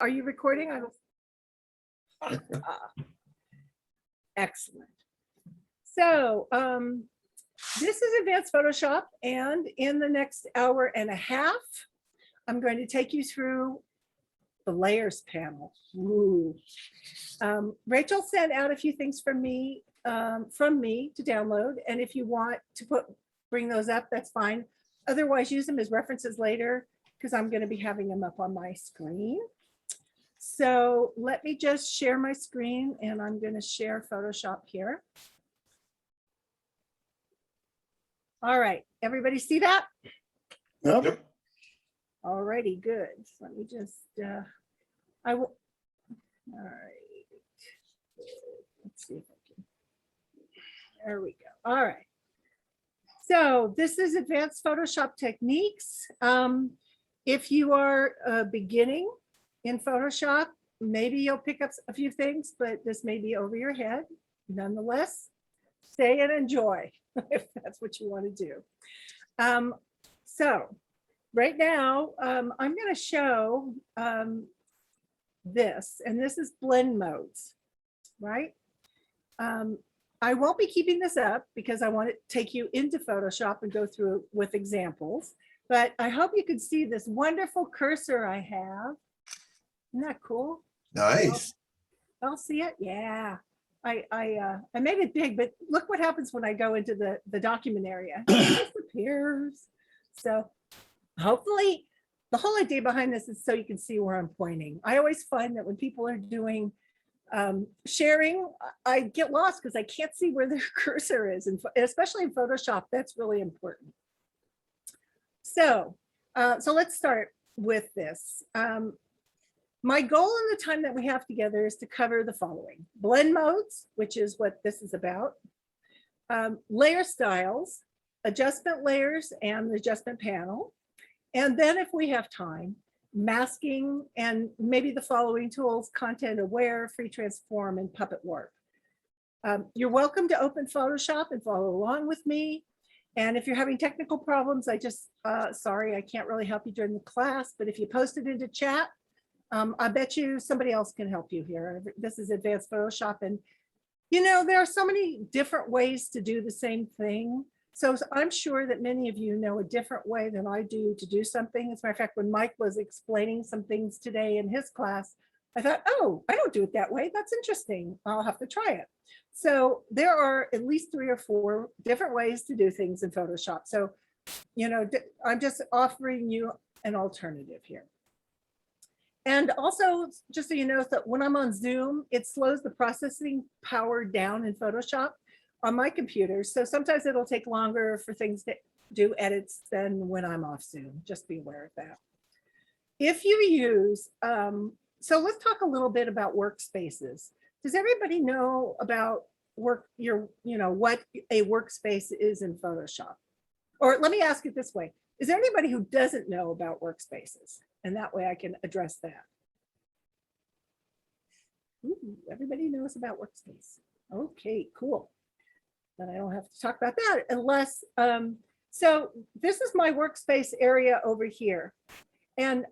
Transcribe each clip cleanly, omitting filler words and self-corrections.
Are you recording? Excellent. So this is Advanced Photoshop, and in the next hour and a half, I'm going to take you through the layers panel. Ooh. Rachel sent out a few things from me to download, and if you want to bring those up, that's fine. Otherwise, use them as references later because I'm going to be having them up on my screen. So let me just share my screen, and I'm going to share Photoshop here. All right, everybody see that? Yep. All righty, good. So let me just, I will, all right. Let's see if I can, there we go. All right. So this is Advanced Photoshop Techniques. If you are beginning in Photoshop, maybe you'll pick up a few things, but this may be over your head. Nonetheless, stay and enjoy if that's what you want to do. So right now, I'm going to show this, and this is blend modes, right? I won't be keeping this up because I want to take you into Photoshop and go through with examples, but I hope you can see this wonderful cursor I have. Isn't that cool? Nice. I'll see it. Yeah. I made it big, but look what happens when I go into the document area. It disappears. So hopefully the whole idea behind this is so you can see where I'm pointing. I always find that when people are doing sharing, I get lost because I can't see where their cursor is, and especially in Photoshop, that's really important. So, so let's start with this. My goal in the time that we have together is to cover the following: blend modes, which is what this is about, layer styles, adjustment layers, and the adjustment panel. And then if we have time, masking, and maybe the following tools: content aware, free transform, and puppet warp. You're welcome to open Photoshop and follow along with me. And if you're having technical problems, I just, sorry, I can't really help you during the class, but if you post it into chat, I bet you somebody else can help you here. This is Advanced Photoshop, and you know, there are so many different ways to do the same thing. So I'm sure that many of you know a different way than I do to do something. As a matter of fact, when Mike was explaining some things today in his class, I thought, oh, I don't do it that way. That's interesting. I'll have to try it. So there are at least 3 or 4 different ways to do things in Photoshop. So, you know, I'm just offering you an alternative here. And also, just so you know, that when I'm on Zoom, it slows the processing power down in Photoshop on my computer. So sometimes it'll take longer for things to do edits than when I'm off Zoom. Just be aware of that. If you use, so let's talk a little bit about workspaces. Does everybody know about what a workspace is in Photoshop? Or let me ask it this way: is there anybody who doesn't know about workspaces? And that way I can address that. Ooh, everybody knows about workspace. Okay, cool. Then I don't have to talk about that unless, so this is my workspace area over here. And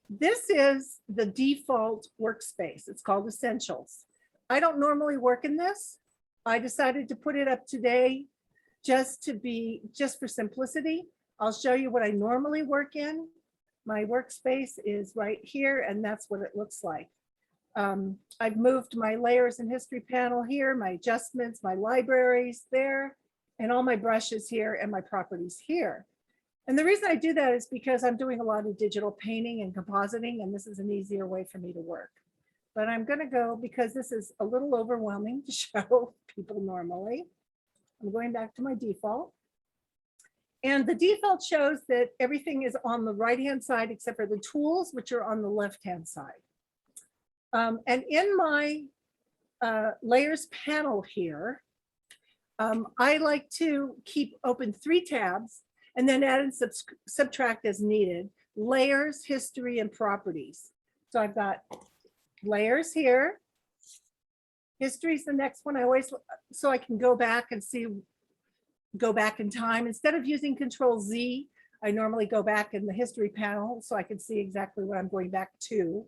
this is the default workspace. It's called Essentials. I don't normally work in this. I decided to put it up today just for simplicity. I'll show you what I normally work in. My workspace is right here, and that's what it looks like. I've moved my layers and history panel here, my adjustments, my libraries there, and all my brushes here and my properties here. And the reason I do that is because I'm doing a lot of digital painting and compositing, and this is an easier way for me to work. But I'm going to go, because this is a little overwhelming to show people normally. I'm going back to my default. And the default shows that everything is on the right-hand side except for the tools, which are on the left-hand side. And in my layers panel here, I like to keep open 3 tabs and then add and subtract as needed: layers, history, and properties. So I've got layers here. History is the next one. I always, so I can go back and see, go back in time. Instead of using Control Z, I normally go back in the history panel so I can see exactly what I'm going back to.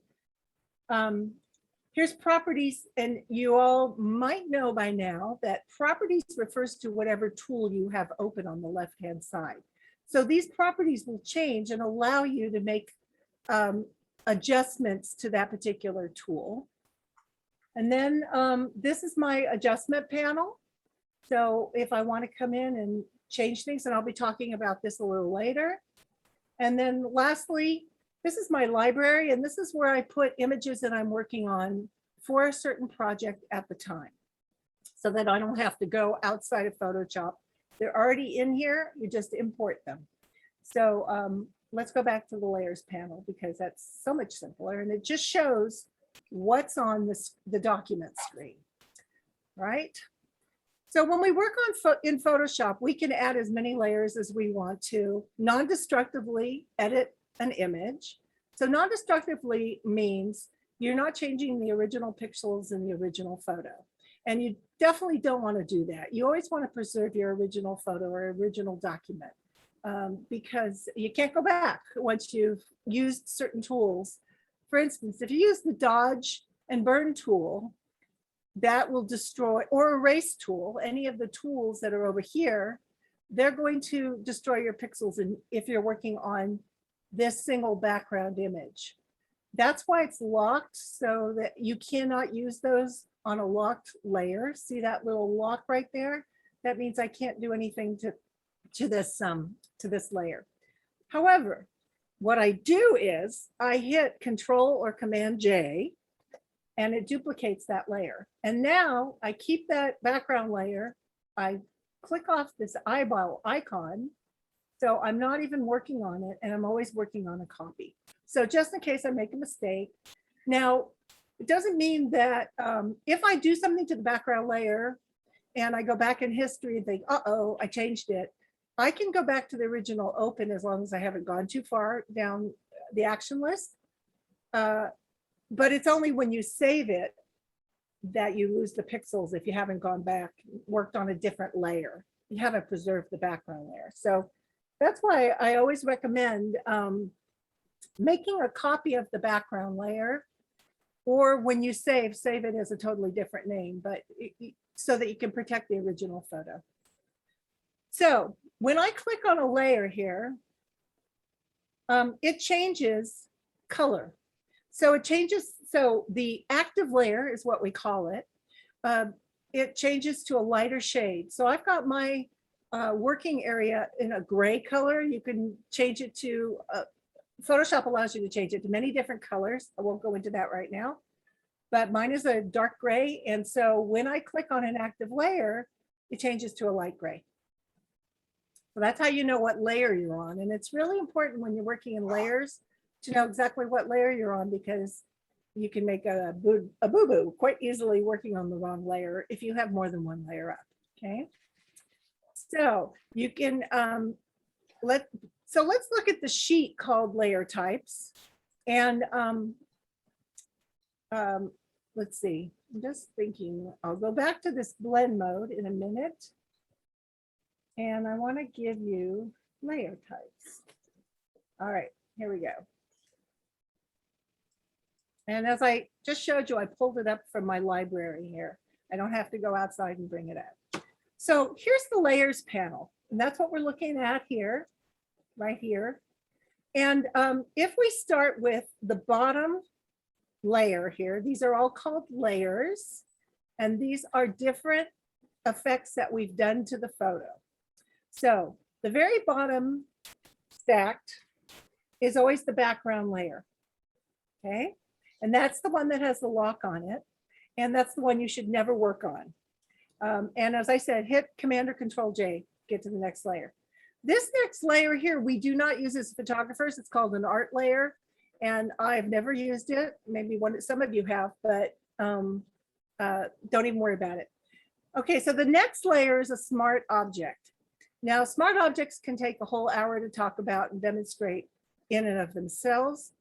Here's properties, and you all might know by now that properties refers to whatever tool you have open on the left-hand side. So these properties will change and allow you to make adjustments to that particular tool. And then this is my adjustment panel. So if I want to come in and change things, and I'll be talking about this a little later. And then lastly, this is my library, and this is where I put images that I'm working on for a certain project at the time, so that I don't have to go outside of Photoshop. They're already in here, you just import them. So let's go back to the layers panel, because that's so much simpler, and it just shows what's on the document screen, right? So when we work on in Photoshop, we can add as many layers as we want to non-destructively edit an image. So non-destructively means you're not changing the original pixels in the original photo. And you definitely don't want to do that. You always want to preserve your original photo or original document, because you can't go back once you've used certain tools. For instance, if you use the dodge and burn tool, that will destroy, or erase tool, any of the tools that are over here, they're going to destroy your pixels if you're working on this single background image. That's why it's locked, so that you cannot use those on a locked layer. See that little lock right there? That means I can't do anything to this layer. However, what I do is I hit Control or Command J, and it duplicates that layer. And now I keep that background layer. I click off this eyeball icon, so I'm not even working on it, and I'm always working on a copy. So just in case I make a mistake. Now, it doesn't mean that if I do something to the background layer and I go back in history and think, uh-oh, I changed it, I can go back to the original open as long as I haven't gone too far down the action list. But it's only when you save it that you lose the pixels if you haven't gone back, worked on a different layer. You haven't preserved the background layer. So that's why I always recommend making a copy of the background layer, or when you save it as a totally different name, but so that you can protect the original photo. So when I click on a layer here, it changes color. So it changes, so the active layer is what we call it. It changes to a lighter shade. So I've got my working area in a gray color. You can change it to, Photoshop allows you to change it to many different colors. I won't go into that right now, but mine is a dark gray. And so when I click on an active layer, it changes to a light gray. So that's how you know what layer you're on. And it's really important when you're working in layers to know exactly what layer you're on, because you can make a boo-boo quite easily working on the wrong layer if you have more than one layer up, okay? So you can, let's look at the sheet called layer types. And let's see, I'm just thinking, I'll go back to this blend mode in a minute. And I want to give you layer types. All right, here we go. And as I just showed you, I pulled it up from my library here. I don't have to go outside and bring it up. So here's the layers panel. And that's what we're looking at here, right here. And if we start with the bottom layer here, these are all called layers. And these are different effects that we've done to the photo. So the very bottom stacked is always the background layer, okay? And that's the one that has the lock on it. And that's the one you should never work on. And as I said, hit Command or Control J, get to the next layer. This next layer here, we do not use as photographers. It's called an art layer. And I've never used it. Maybe some of you have, but don't even worry about it. Okay, so the next layer is a smart object. Now, smart objects can take a whole hour to talk about and demonstrate in and of themselves.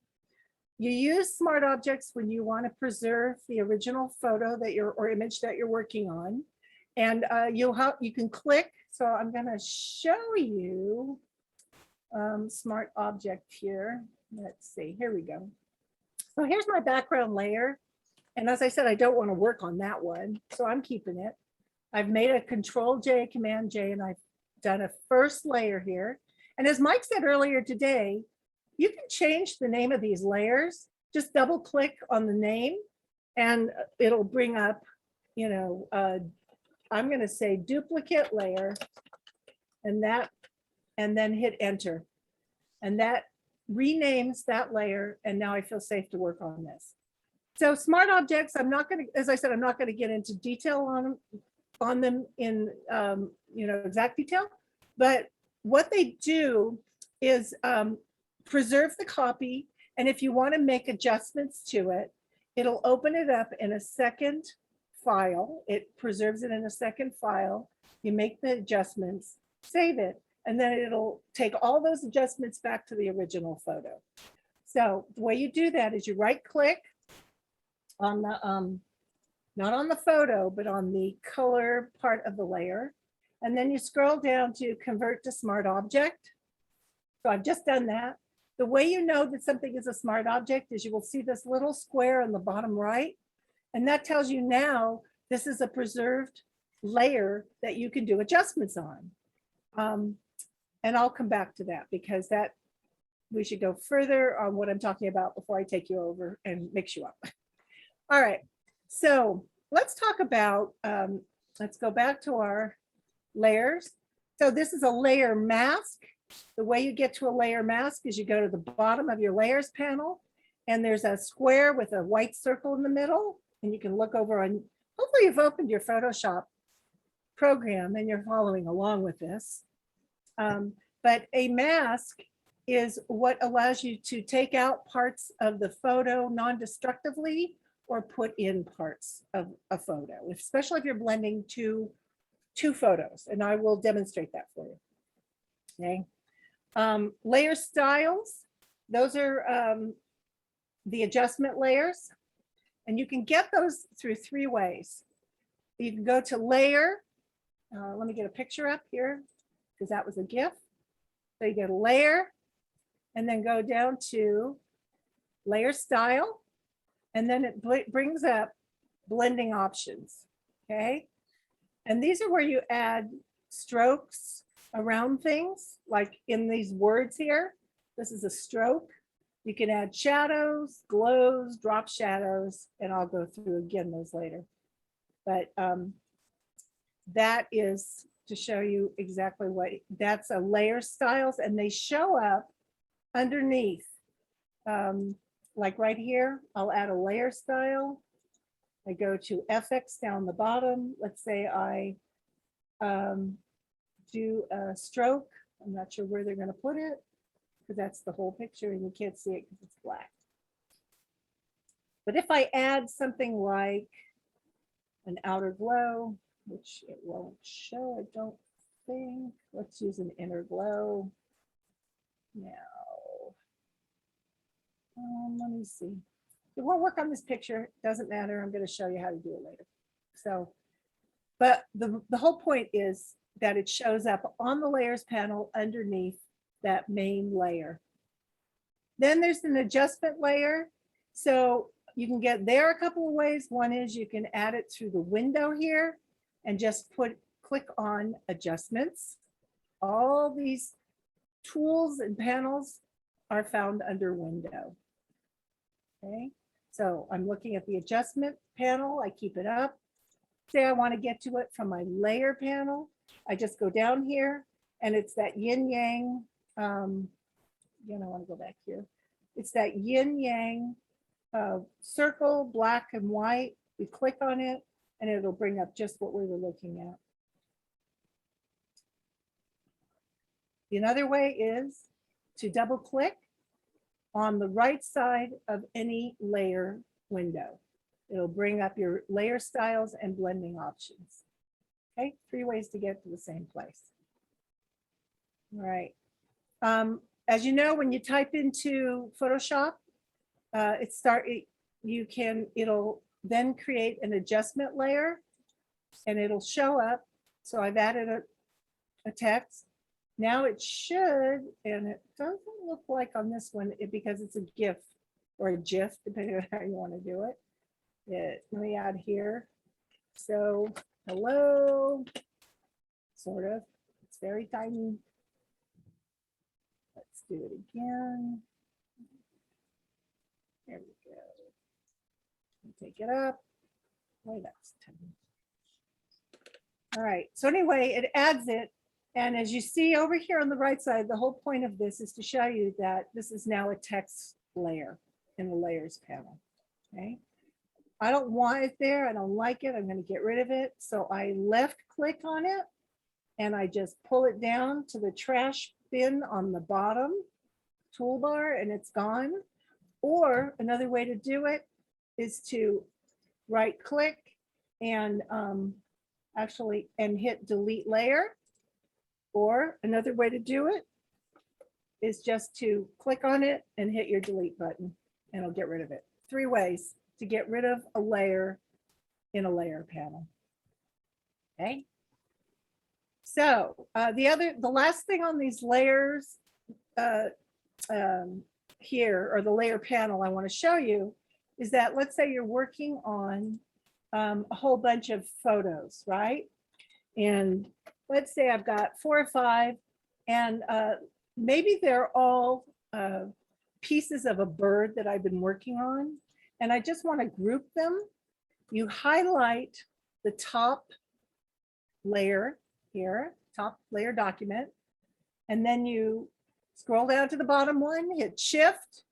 You use smart objects when you want to preserve the original photo that or image that you're working on. And you can click. So I'm going to show you smart object here. Let's see, here we go. So here's my background layer. And as I said, I don't want to work on that one, so I'm keeping it. I've made a Control J, Command J, and I've done a first layer here. And as Mike said earlier today, you can change the name of these layers. Just double click on the name and it'll bring up, you know, I'm going to say duplicate layer and that, and then hit enter. And that renames that layer. And now I feel safe to work on this. So smart objects, I'm not going to, as I said, I'm not going to get into detail on them in you know, exact detail, but what they do is preserve the copy. And if you want to make adjustments to it, it'll open it up in a second file. It preserves it in a second file. You make the adjustments, save it, and then it'll take all those adjustments back to the original photo. So the way you do that is you right click on the, not on the photo, but on the color part of the layer. And then you scroll down to convert to smart object. So I've just done that. The way you know that something is a smart object is you will see this little square on the bottom right. And that tells you now this is a preserved layer that you can do adjustments on. And I'll come back to that because that we should go further on what I'm talking about before I take you over and mix you up. All right, so let's talk about, let's go back to our layers. So this is a layer mask. The way you get to a layer mask is you go to the bottom of your layers panel and there's a square with a white circle in the middle. And you can look over on, hopefully you've opened your Photoshop program and you're following along with this. But a mask is what allows you to take out parts of the photo non-destructively or put in parts of a photo, especially if you're blending two photos. And I will demonstrate that for you. Okay. Layer styles, those are the adjustment layers. And you can get those through three ways. You can go to layer. Let me get a picture up here because that was a GIF. So you get a layer and then go down to layer style. And then it brings up blending options. Okay. And these are where you add strokes around things, like in these words here. This is a stroke. You can add shadows, glows, drop shadows, and I'll go through again those later. But that is to show you exactly what, that's a layer styles, and they show up underneath. Like right here, I'll add a layer style. I go to FX down the bottom. Let's say I do a stroke. I'm not sure where they're going to put it because that's the whole picture and you can't see it because it's black. But if I add something like an outer glow, which it won't show, I don't think. Let's use an inner glow. Now, let me see. It won't work on this picture. Doesn't matter. I'm going to show you how to do it later. So, but the whole point is that it shows up on the layers panel underneath that main layer. Then there's an adjustment layer. So you can get there a couple of ways. One is you can add it through the window here and just click on adjustments. All these tools and panels are found under window. Okay, so I'm looking at the adjustment panel. I keep it up. Say I want to get to it from my layer panel. I just go down here and it's that yin yang. Again, I want to go back here. It's that yin yang circle, black and white. We click on it and it'll bring up just what we were looking at. Another way is to double click on the right side of any layer window. It'll bring up your layer styles and blending options. Okay, three ways to get to the same place. All right. As you know, when you type into Photoshop, it'll then create an adjustment layer and it'll show up. So I've added a text. Now it should, and it doesn't look like on this one because it's a GIF. or a GIF, depending on how you want to do it. Let me add here. So hello, sort of. It's very tiny. Let's do it again. There we go. Take it up. Wait, that's 10. All right. So anyway, it adds it. And as you see over here on the right side, the whole point of this is to show you that this is now a text layer in the layers panel. Okay. I don't want it there. I don't like it. I'm going to get rid of it. So I left click on it and I just pull it down to the trash bin on the bottom toolbar and it's gone. Or another way to do it is to right click and hit delete layer. Or another way to do it is just to click on it and hit your delete button and it'll get rid of it. 3 ways to get rid of a layer in a layer panel. Okay. So the last thing on these layers here, or the layer panel I want to show you, is that let's say you're working on a whole bunch of photos, right? And let's say I've got 4 or 5, and maybe they're all pieces of a bird that I've been working on, and I just want to group them. You highlight the top layer here, top layer document, and then you scroll down to the bottom one, hit shift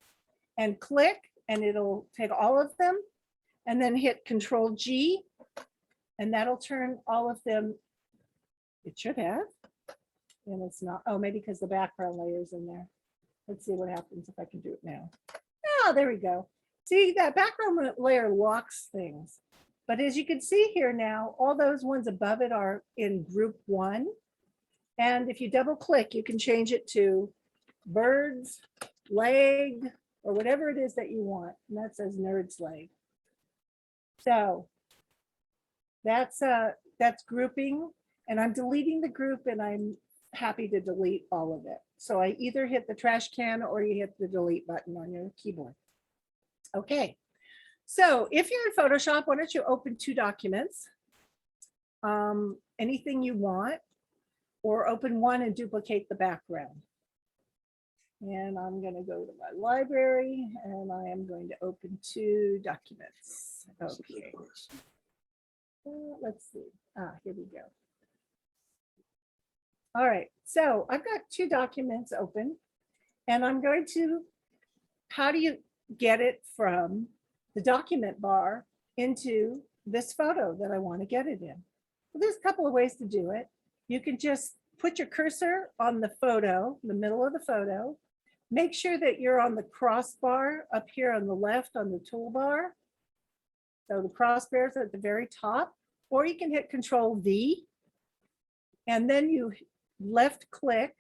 and click, and it'll take all of them, and then hit Control G, and that'll turn all of them. It should have, and it's not. Oh, maybe because the background layer is in there. Let's see what happens if I can do it now. Oh, there we go. See, that background layer locks things. But as you can see here now, all those ones above it are in group 1. And if you double click, you can change it to bird's leg or whatever it is that you want. And that says nerd's leg. So that's grouping, and I'm deleting the group, and I'm happy to delete all of it. So I either hit the trash can or you hit the delete button on your keyboard. Okay, so if you're in Photoshop, why don't you open 2 documents, anything you want, or open one and duplicate the background. And I'm going to go to my library and I am going to open 2 documents. Okay, let's see. Here we go. All right, so I've got 2 documents open, and I'm going to, how do you get it from the document bar into this photo that I want to get it in? Well, there's a couple of ways to do it. You can just put your cursor on the photo, the middle of the photo. Make sure that you're on the crossbar up here on the left on the toolbar. So the crossbar is at the very top, or you can hit Control V, and then you left click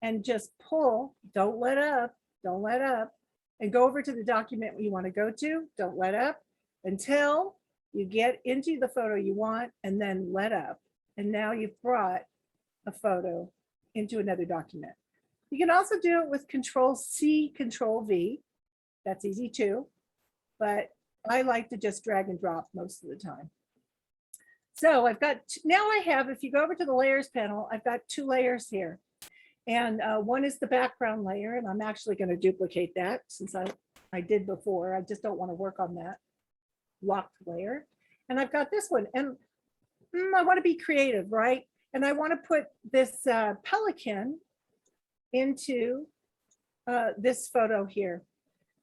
and just pull, don't let up, and go over to the document you want to go to, don't let up until you get into the photo you want, and then let up. And now you've brought a photo into another document. You can also do it with Control C, Control V. That's easy too, but I like to just drag and drop most of the time. So I've got, now I have, if you go over to the layers panel, I've got 2 layers here. And one is the background layer, and I'm actually going to duplicate that since I did before. I just don't want to work on that locked layer. And I've got this one, and I want to be creative, right? And I want to put this pelican into this photo here.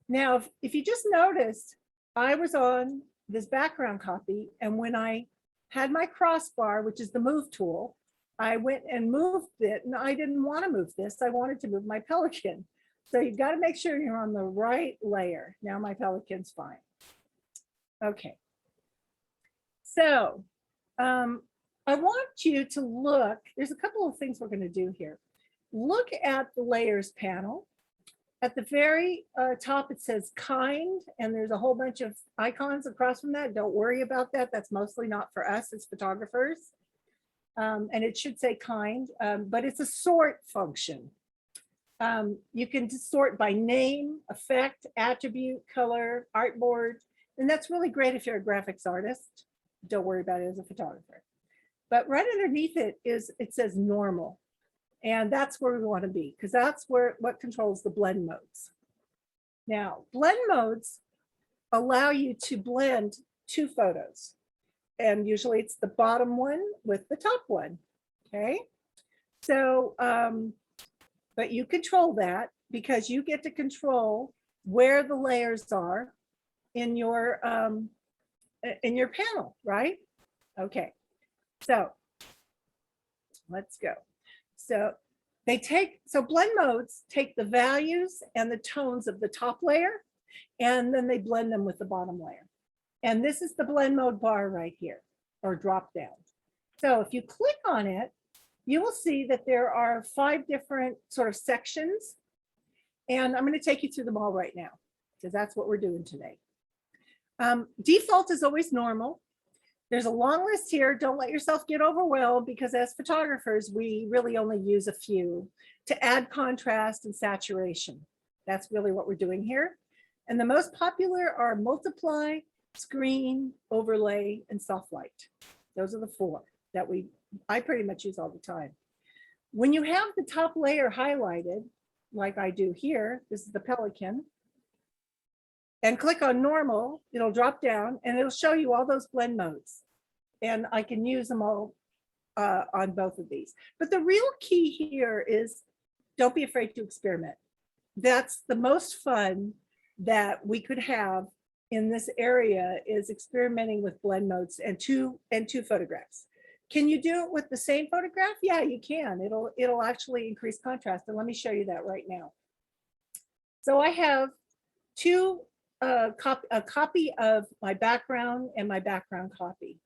Now, if you just noticed, I was on this background copy, and when I had my crossbar, which is the move tool, I went and moved it, and I didn't want to move this. I wanted to move my pelican. So you've got to make sure you're on the right layer. Now my pelican's fine. Okay. So I want you to look, there's a couple of things we're going to do here. Look at the layers panel. At the very top, it says kind, and there's a whole bunch of icons across from that. Don't worry about that. That's mostly not for us as photographers. And it should say kind, but it's a sort function. You can sort by name, effect, attribute, color, artboard, and that's really great if you're a graphics artist. Don't worry about it as a photographer. But right underneath it says normal. And that's where we want to be, because that's what controls the blend modes. Now, blend modes allow you to blend two photos. And usually it's the bottom one with the top one. Okay. So, but you control that because you get to control where the layers are in your panel, right? Okay. So let's go. So blend modes take the values and the tones of the top layer, and then they blend them with the bottom layer. And this is the blend mode bar right here, or drop down. So if you click on it, you will see that there are 5 different sort of sections. And I'm going to take you through them all right now, because that's what we're doing today. Default is always normal. There's a long list here. Don't let yourself get overwhelmed, because as photographers, we really only use a few to add contrast and saturation. That's really what we're doing here. And the most popular are multiply, screen, overlay, and soft light. Those are the 4 that I pretty much use all the time. When you have the top layer highlighted, like I do here, this is the Pelican, and click on normal, it'll drop down and it'll show you all those blend modes. And I can use them all on both of these. But the real key here is don't be afraid to experiment. That's the most fun that we could have in this area, is experimenting with blend modes and two photographs. Can you do it with the same photograph? Yeah, you can. It'll actually increase contrast. And let me show you that right now. So I have a copy of my background and my background copy.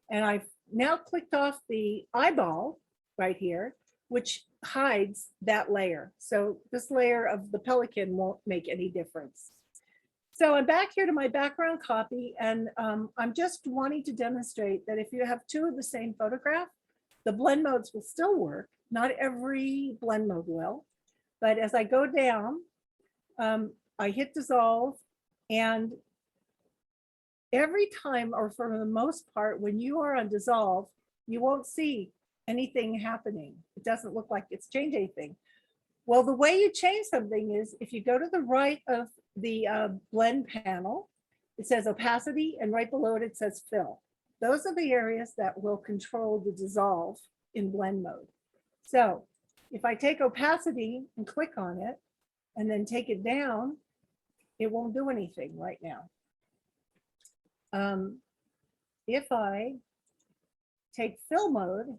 And I've now clicked off the eyeball right here, which hides that layer. So this layer of the Pelican won't make any difference. So I'm back here to my background copy, and I'm just wanting to demonstrate that if you have 2 of the same photograph, the blend modes will still work. Not every blend mode will, but as I go down, I hit dissolve, and every time, or for the most part, when you are on dissolve, you won't see anything happening. It doesn't look like it's changed anything. Well, the way you change something is if you go to the right of the blend panel, it says opacity, and right below it, it says fill. Those are the areas that will control the dissolve in blend mode. So if I take opacity and click on it and then take it down, it won't do anything right now. If I take fill mode,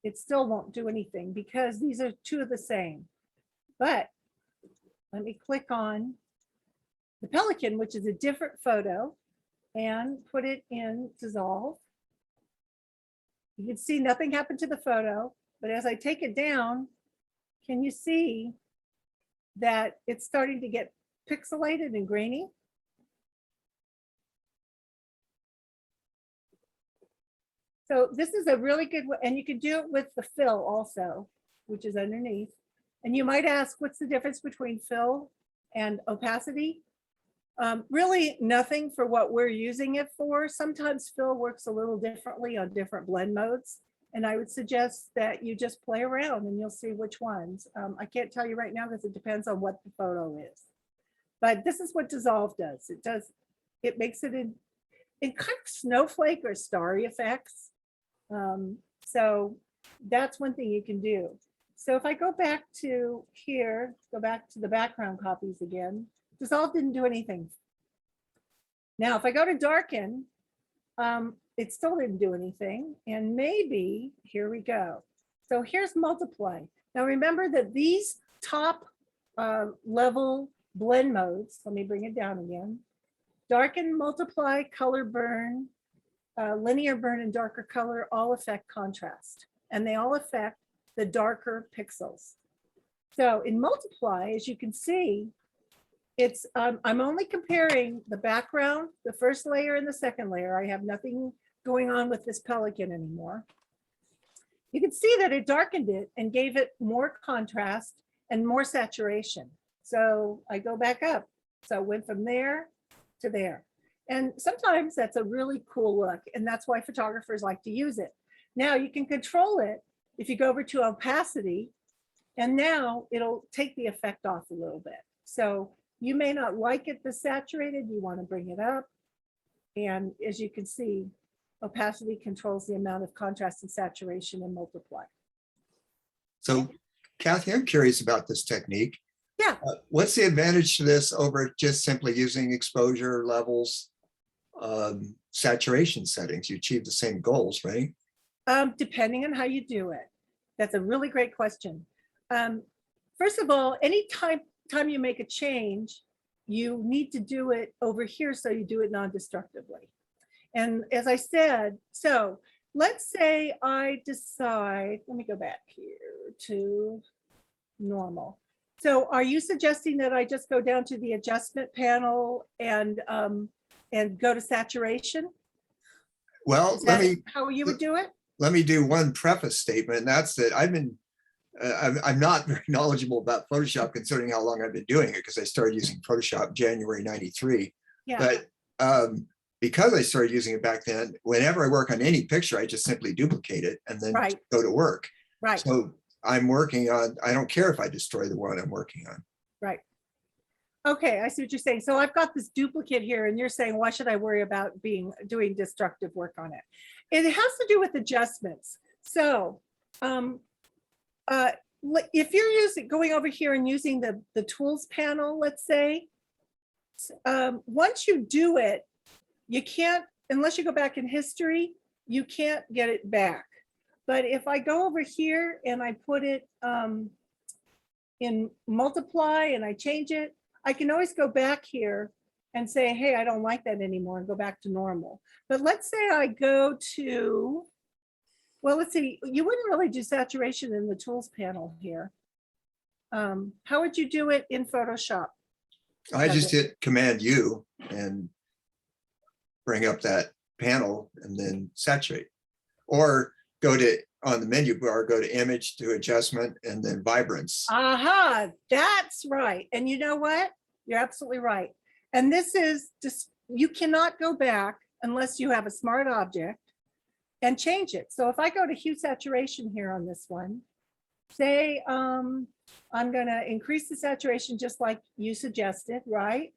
it still won't do anything because these are 2 of the same. But let me click on the Pelican, which is a different photo, and put it in dissolve. You can see nothing happened to the photo, but as I take it down, can you see that it's starting to get pixelated and grainy? So this is a really good way, and you can do it with the fill also, which is underneath. And you might ask, what's the difference between fill and opacity? Really nothing for what we're using it for. Sometimes fill works a little differently on different blend modes. And I would suggest that you just play around and you'll see which ones. I can't tell you right now because it depends on what the photo is. But this is what dissolve does. It makes it in kind of snowflake or starry effects. So that's one thing you can do. So if I go back to here, go back to the background copies again, dissolve didn't do anything. Now, if I go to darken, it still didn't do anything. And maybe, here we go. So here's multiply. Now remember that these top level blend modes, let me bring it down again. Darken, multiply, color burn, linear burn, and darker color all affect contrast. And they all affect the darker pixels. So in multiply, as you can see, it's I'm only comparing the background, the first layer and the second layer. I have nothing going on with this Pelican anymore. You can see that it darkened it and gave it more contrast and more saturation. So I go back up. So I went from there to there. And sometimes that's a really cool look. And that's why photographers like to use it. Now you can control it if you go over to opacity, and now it'll take the effect off a little bit. So you may not like it this saturated, you want to bring it up. And as you can see, opacity controls the amount of contrast and saturation and multiply. So Kathy, I'm curious about this technique. Yeah. What's the advantage to this over just simply using exposure levels, saturation settings? You achieve the same goals, right? Depending on how you do it. That's a really great question. First of all, any time you make a change, you need to do it over here so you do it non-destructively. And as I said, so let's say I decide, let me go back here to normal. So are you suggesting that I just go down to the adjustment panel and go to saturation? Well, How you would do it? let me do one preface statement, and that's that I'm not very knowledgeable about Photoshop considering how long I've been doing it, because I started using Photoshop January 93. Yeah. But because I started using it back then, whenever I work on any picture, I just simply duplicate it and then Right. go to work. Right. So I'm working on, I don't care if I destroy the one I'm working on. Right. Okay, I see what you're saying. So I've got this duplicate here, and you're saying, why should I worry about doing destructive work on it? It has to do with adjustments. So if you're going over here and using the tools panel, let's say, once you do it, you can't, unless you go back in history, you can't get it back. But if I go over here and I put it in multiply and I change it, I can always go back here and say, hey, I don't like that anymore, and go back to normal. But let's say I go to, well, let's see, you wouldn't really do saturation in the tools panel here. How would you do it in Photoshop? I just hit Command U and bring up that panel and then saturate. Or go to, on the menu bar, go to image, to adjustment, and then vibrance. Aha, that's right. And you know what? You're absolutely right. And this is just, you cannot go back unless you have a smart object and change it. So if I go to hue saturation here on this one, say I'm going to increase the saturation just like you suggested, right?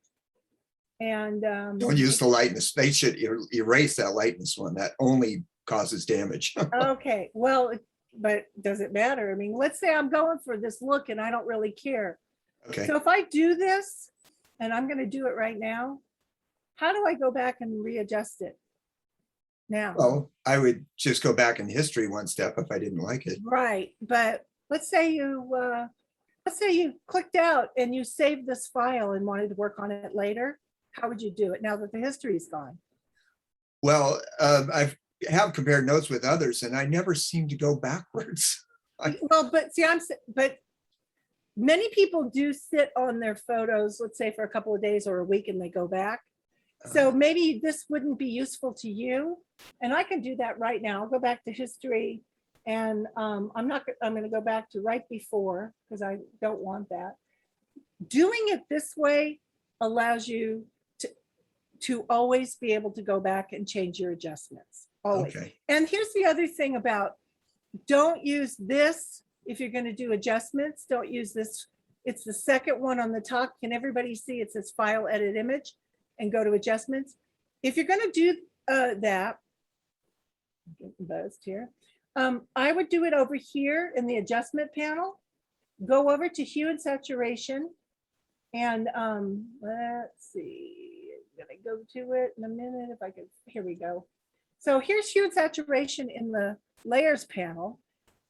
And don't use the lightness. They should erase that lightness one. That only causes damage. Okay, well, but does it matter? I mean, let's say I'm going for this look and I don't really care. Okay. So if I do this, and I'm going to do it right now, how do I go back and readjust it now? Well, I would just go back in history one step if I didn't like it. Right, but let's say you clicked out and you saved this file and wanted to work on it later. How would you do it now that the history is gone? Well, I have compared notes with others, and I never seem to go backwards. Well, but see, but many people do sit on their photos, let's say for a couple of days or a week, and they go back. So maybe this wouldn't be useful to you. And I can do that right now. I'll go back to history, and I'm going to go back to right before, because I don't want that. Doing it this way allows you to always be able to go back and change your adjustments. Always. Okay. And here's the other thing about, don't use this if you're going to do adjustments. Don't use this. It's the second one on the top. Can everybody see it says file, edit image, and go to adjustments? If you're going to do that, I'm getting buzzed here. I would do it over here in the adjustment panel. Go over to hue and saturation, and let's see. I'm going to go to it in a minute if I can. Here we go. So here's hue and saturation in the layers panel.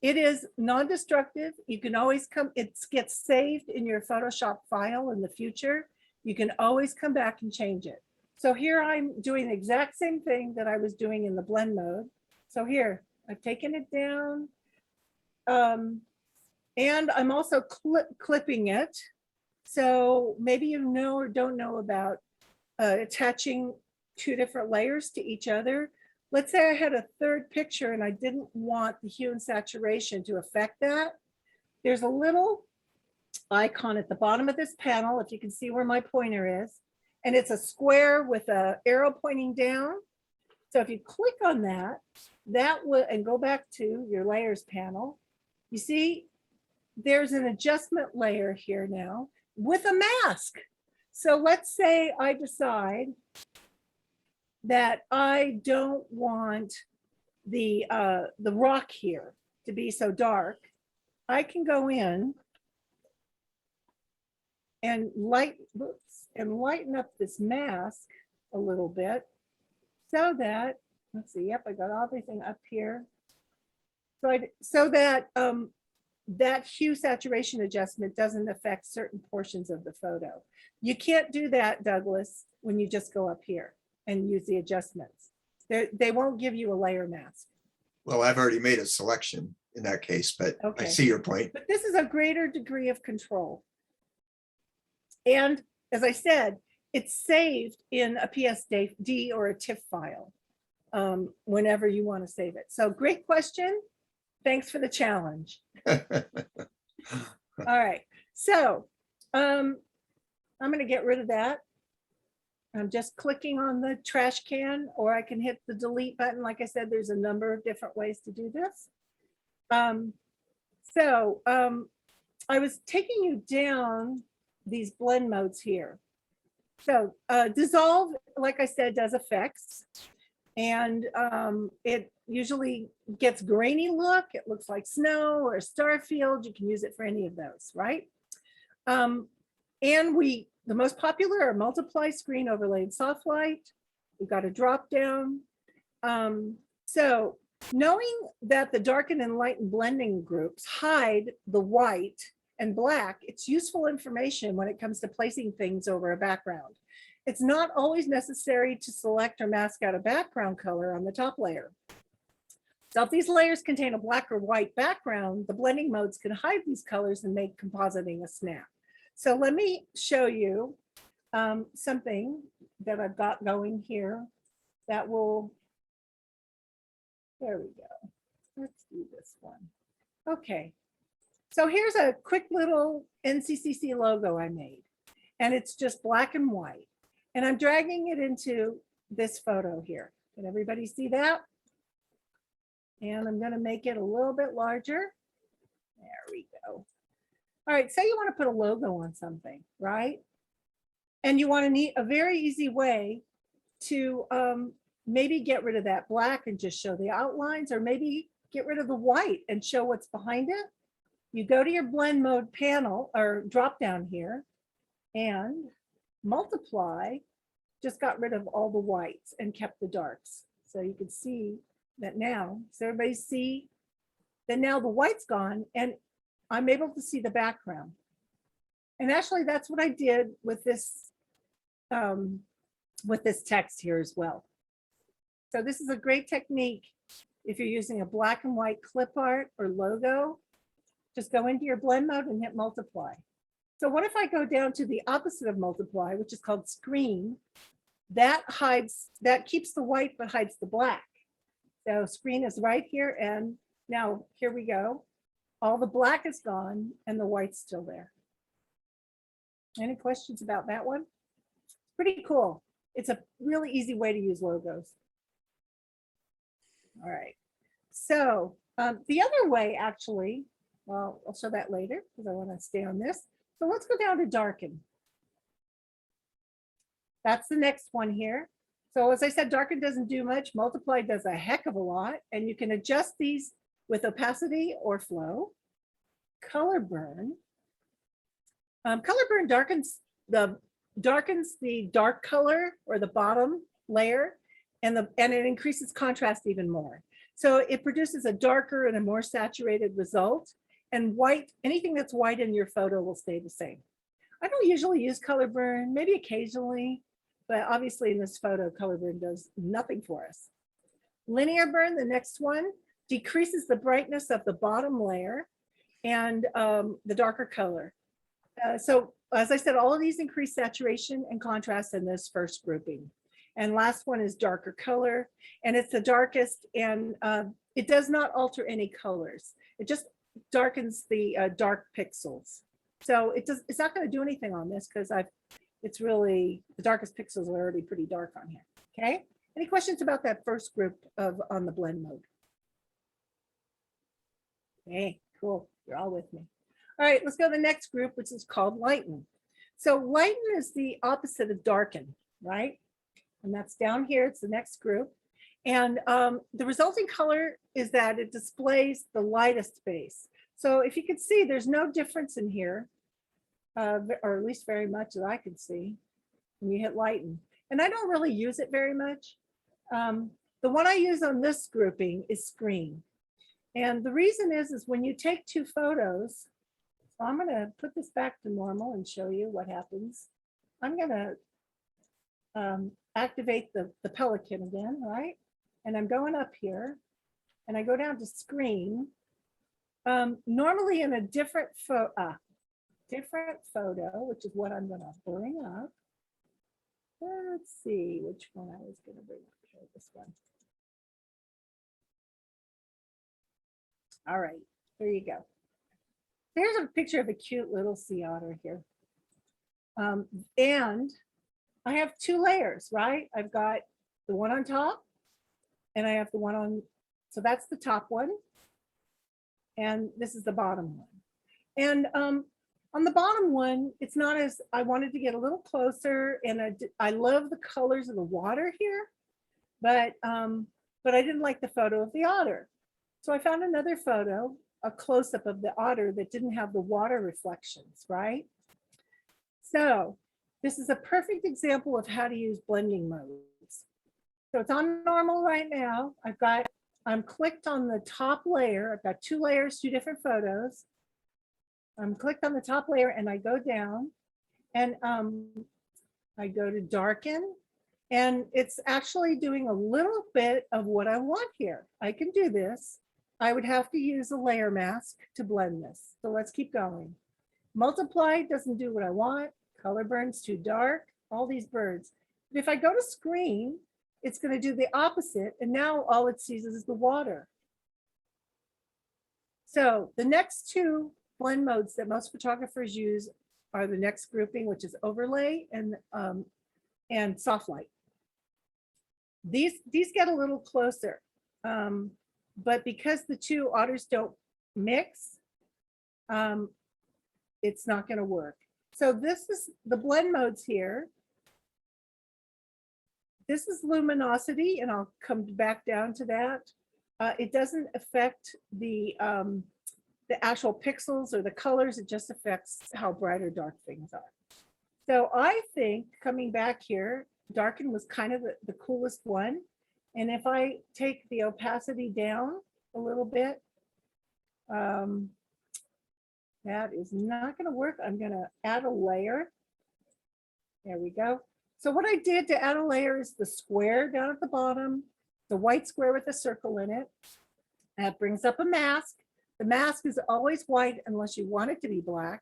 It is non-destructive. You can always come, it gets saved in your Photoshop file in the future. You can always come back and change it. So here I'm doing the exact same thing that I was doing in the blend mode. So here, I've taken it down. And I'm also clipping it. So maybe you know or don't know about attaching two different layers to each other. Let's say I had a third picture and I didn't want the hue and saturation to affect that. There's a little icon at the bottom of this panel, if you can see where my pointer is, and it's a square with a arrow pointing down. So if you click on that, that will, and go back to your layers panel, you see there's an adjustment layer here now with a mask. So let's say I decide that I don't want the rock here to be so dark. I can go in and lighten up this mask a little bit so that, let's see, yep, I got everything up here. So that that hue saturation adjustment doesn't affect certain portions of the photo. You can't do that, Douglas, when you just go up here and use the adjustments. They won't give you a layer mask. Well, I've already made a selection in that case, but I Okay. see your point. But this is a greater degree of control. And as I said, it's saved in a PSD or a TIFF file whenever you want to save it. So great question. Thanks for the challenge. All right. So I'm going to get rid of that. I'm just clicking on the trash can, or I can hit the delete button. Like I said, there's a number of different ways to do this. I was taking you down these blend modes here. So dissolve, like I said, does effects. And it usually gets grainy look. It looks like snow or a star field. You can use it for any of those, right? And the most popular are multiply, screen, overlay, and soft light. We've got a drop down. So knowing that the darken and lighten blending groups hide the white and black, it's useful information when it comes to placing things over a background. It's not always necessary to select or mask out a background color on the top layer. So if these layers contain a black or white background, the blending modes can hide these colors and make compositing a snap. So let me show you something that I've got going here that will, there we go. Let's do this one. Okay. So here's a quick little NCCC logo I made, and it's just black and white. And I'm dragging it into this photo here. Can everybody see that? And I'm going to make it a little bit larger. There we go. All right, say you want to put a logo on something, right? And you want to need a very easy way to maybe get rid of that black and just show the outlines, or maybe get rid of the white and show what's behind it. You go to your blend mode panel or drop down here, and multiply just got rid of all the whites and kept the darks. So you can see that now, so everybody see that now the white's gone and I'm able to see the background. And actually that's what I did with this text here as well. So this is a great technique if you're using a black and white clip art or logo. Just go into your blend mode and hit multiply. So what if I go down to the opposite of multiply, which is called screen? That keeps the white but hides the black. So screen is right here, and now here we go. All the black is gone and the white's still there. Any questions about that one? Pretty cool. It's a really easy way to use logos. All right. So the other way, actually, well, I'll show that later because I want to stay on this. So let's go down to darken. That's the next one here. So as I said, darken doesn't do much. Multiply does a heck of a lot. And you can adjust these with opacity or flow. Color burn. Color burn darkens the dark color or the bottom layer, and it increases contrast even more. So it produces a darker and a more saturated result. And white, anything that's white in your photo will stay the same. I don't usually use color burn, maybe occasionally, but obviously in this photo, color burn does nothing for us. Linear burn, the next one, decreases the brightness of the bottom layer and the darker color. So as I said, all of these increase saturation and contrast in this first grouping. And last one is darker color, and it's the darkest, and it does not alter any colors. It just darkens the dark pixels. So it's not going to do anything on this because it's really, the darkest pixels are already pretty dark on here. Okay. Any questions about that first group on the blend mode? Okay, cool. You're all with me. All right, let's go to the next group, which is called lighten. So lighten is the opposite of darken, right? And that's down here. It's the next group. And the resulting color is that it displays the lightest base. So if you can see, there's no difference in here, or at least very much that I can see when you hit lighten. And I don't really use it very much. The one I use on this grouping is screen. And the reason is when you take two photos, so I'm going to put this back to normal and show you what happens. I'm going to activate the pelican again, right? And I'm going up here and I go down to screen. Normally in a different photo, which is what I'm going to bring up. Let's see which one I was going to bring up here. This one. All right, there you go. There's a picture of a cute little sea otter here. And I have two layers, right? I've got the one on top and I have the one on, so that's the top one. And this is the bottom one. And on the bottom one, it's not as, I wanted to get a little closer and I love the colors of the water here, but I didn't like the photo of the otter. So I found another photo, a close-up of the otter that didn't have the water reflections, right? So this is a perfect example of how to use blending modes. So it's on normal right now. I'm clicked on the top layer. I've got two layers, two different photos. I'm clicked on the top layer and I go down and I go to darken and it's actually doing a little bit of what I want here. I can do this. I would have to use a layer mask to blend this. So let's keep going. Multiply doesn't do what I want. Color burns too dark, all these birds. But if I go to screen, it's going to do the opposite. And now all it sees is the water. So the next two blend modes that most photographers use are the next grouping, which is overlay and soft light. These get a little closer. But because the two otters don't mix, it's not going to work. So this is the blend modes here. This is luminosity, and I'll come back down to that. It doesn't affect the actual pixels or the colors. It just affects how bright or dark things are. So I think coming back here, darken was kind of the coolest one. And if I take the opacity down a little bit, that is not going to work. I'm going to add a layer. There we go. So what I did to add a layer is the square down at the bottom, the white square with a circle in it. That brings up a mask. The mask is always white unless you want it to be black.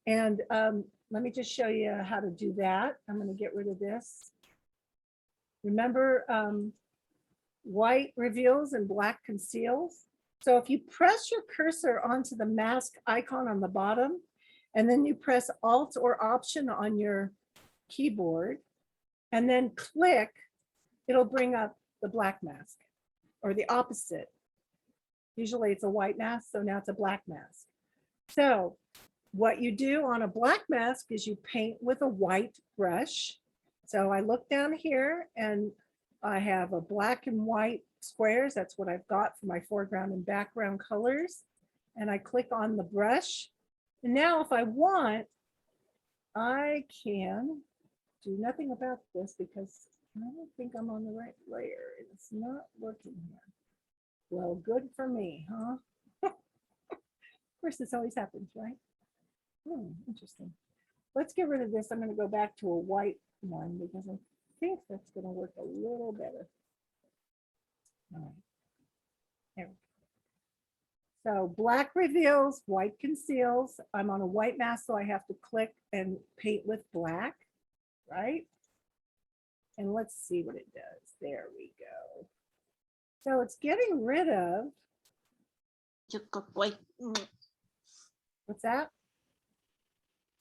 And let me just show you how to do that. I'm going to get rid of this. Remember, white reveals and black conceals. So if you press your cursor onto the mask icon on the bottom, and then you press Alt or Option on your keyboard, and then click, it'll bring up the black mask or the opposite. Usually it's a white mask, so now it's a black mask. So what you do on a black mask is you paint with a white brush. So I look down here and I have a black and white squares. That's what I've got for my foreground and background colors. And I click on the brush. And now if I want, I can do nothing about this because I don't think I'm on the right layer. It's not working here. Well, good for me, huh? Of course, this always happens, right? Interesting. Let's get rid of this. I'm going to go back to a white one because I think that's going to work a little better. All right. There we go. So black reveals, white conceals. I'm on a white mask, so I have to click and paint with black, right? And let's see what it does. There we go. So it's getting rid of. What's that?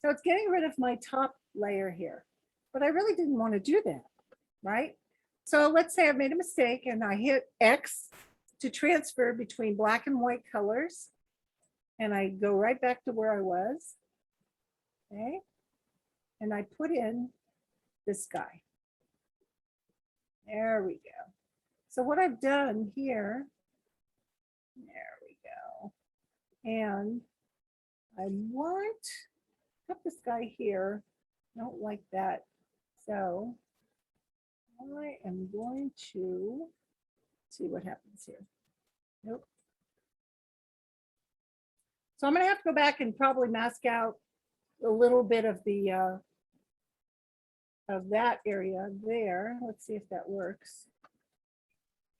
So it's getting rid of my top layer here, but I really didn't want to do that, right? So let's say I made a mistake and I hit X to transfer between black and white colors. And I go right back to where I was. Okay. And I put in this guy. There we go. So what I've done here, there we go. And I want, put this guy here. I don't like that. So I am going to see what happens here. Nope. So I'm going to have to go back and probably mask out a little bit of the of that area there. Let's see if that works.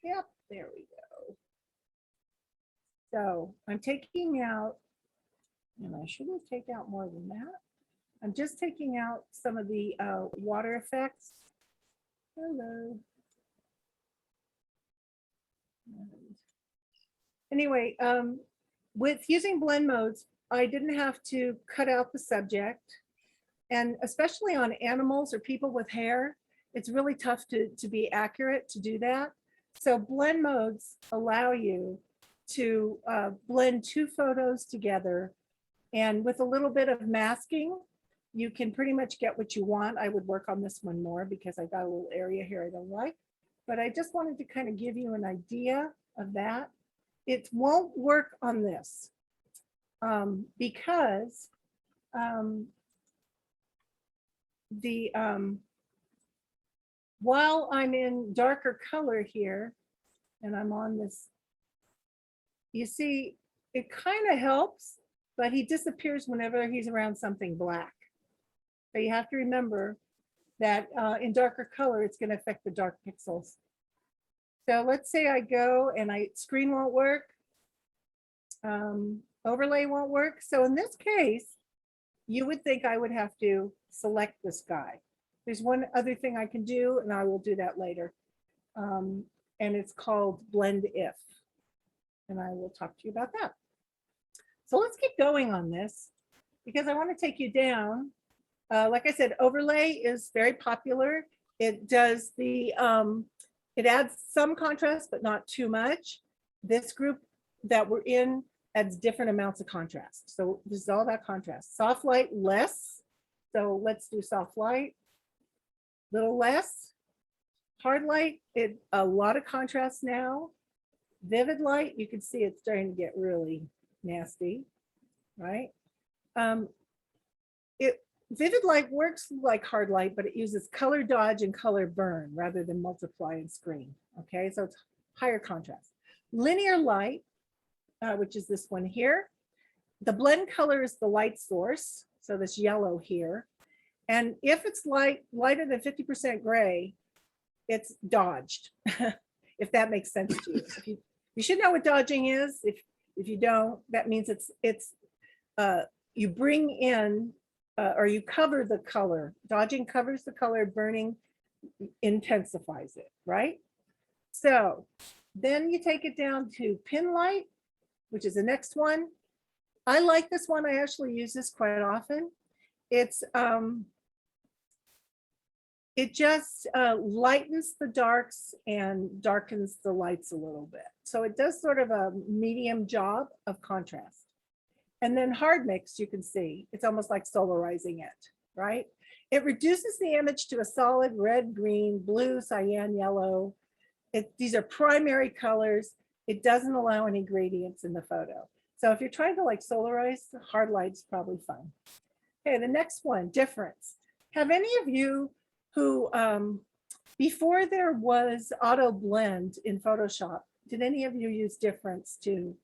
Yep, there we go. So I'm taking out, and I shouldn't take out more than that. I'm just taking out some of the water effects. Hello. Anyway, with using blend modes, I didn't have to cut out the subject. And especially on animals or people with hair, it's really tough to be accurate to do that. So blend modes allow you to blend two photos together. And with a little bit of masking, you can pretty much get what you want. I would work on this one more because I got a little area here I don't like. But I just wanted to kind of give you an idea of that. It won't work on this because while I'm in darker color here and I'm on this, you see, it kind of helps, but he disappears whenever he's around something black. But you have to remember that in darker color, it's going to affect the dark pixels. So let's say I go and screen won't work, overlay won't work. So in this case, you would think I would have to select this guy. There's one other thing I can do, and I will do that later. And it's called blend if. And I will talk to you about that. So let's keep going on this because I want to take you down. Like I said, overlay is very popular. It does the, it adds some contrast, but not too much. This group that we're in adds different amounts of contrast. So this is all about contrast. Soft light, less. So let's do soft light, little less. Hard light, a lot of contrast now. Vivid light, you can see it's starting to get really nasty, right? Vivid light works like hard light, but it uses color dodge and color burn rather than multiply and screen. Okay, so it's higher contrast. Linear light, which is this one here. The blend color is the light source, so this yellow here. And if it's lighter than 50% gray, it's dodged, if that makes sense to you. You should know what dodging is. If you don't, that means it's you bring in or you cover the color. Dodging covers the color, burning intensifies it, right? So then you take it down to pin light, which is the next one. I like this one. I actually use this quite often. It's it just lightens the darks and darkens the lights a little bit. So it does sort of a medium job of contrast. And then hard mix, you can see, it's almost like solarizing it, right? It reduces the image to a solid red, green, blue, cyan, yellow. These are primary colors. It doesn't allow any gradients in the photo. So if you're trying to like solarize, hard light's probably fine. Okay, the next one, difference. Have any of you who, before there was auto blend in Photoshop, did any of you use difference to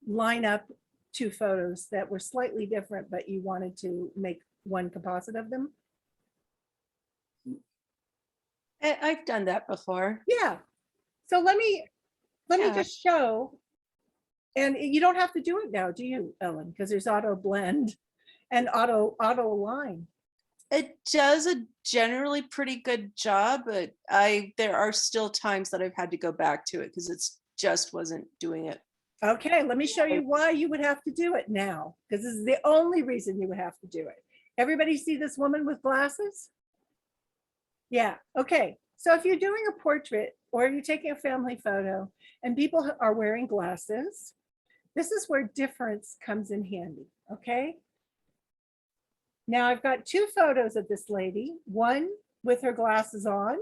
line up two photos that were slightly different, but you wanted to make one composite of them? I've done that before. Yeah. So let me just show, and you don't have to do it now, do you, Ellen? Because there's auto blend and auto align. It does a generally pretty good job, but there are still times that I've had to go back to it because it's just wasn't doing it Okay, let me show you why you would have to do it now, because this is the only reason you would have to do it. Everybody see this woman with glasses? Yeah, okay. So if you're doing a portrait or you're taking a family photo and people are wearing glasses, this is where difference comes in handy, okay? Now I've got two photos of this lady, one with her glasses on,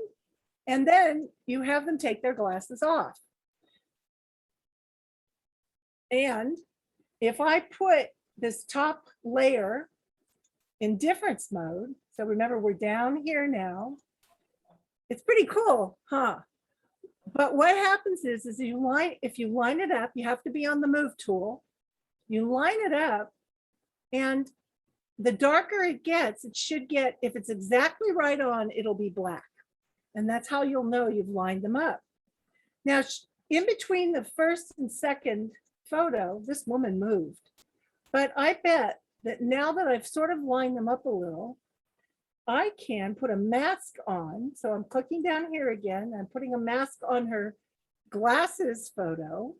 and then you have them take their glasses off. And if I put this top layer in difference mode, so remember we're down here now, it's pretty cool, huh? But what happens is if you line it up, you have to be on the move tool. You line it up, and the darker it gets, it should get, if it's exactly right on, it'll be black. And that's how you'll know you've lined them up. Now, in between the first and second photo, this woman moved. But I bet that now that I've sort of lined them up a little, I can put a mask on. So I'm clicking down here again. I'm putting a mask on her glasses photo.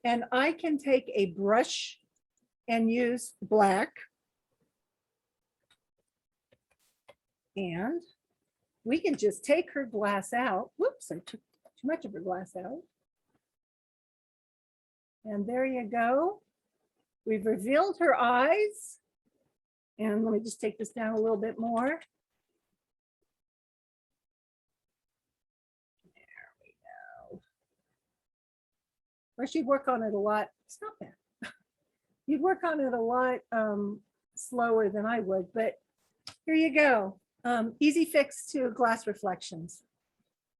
And I can take a brush and use black. And we can just take her glass out. Whoops, I took too much of her glass out. And there you go. We've revealed her eyes. And let me just take this down a little bit more. There we go. Or she'd work on it a lot. Stop that. You'd work on it a lot slower than I would, but here you go. Easy fix to glass reflections.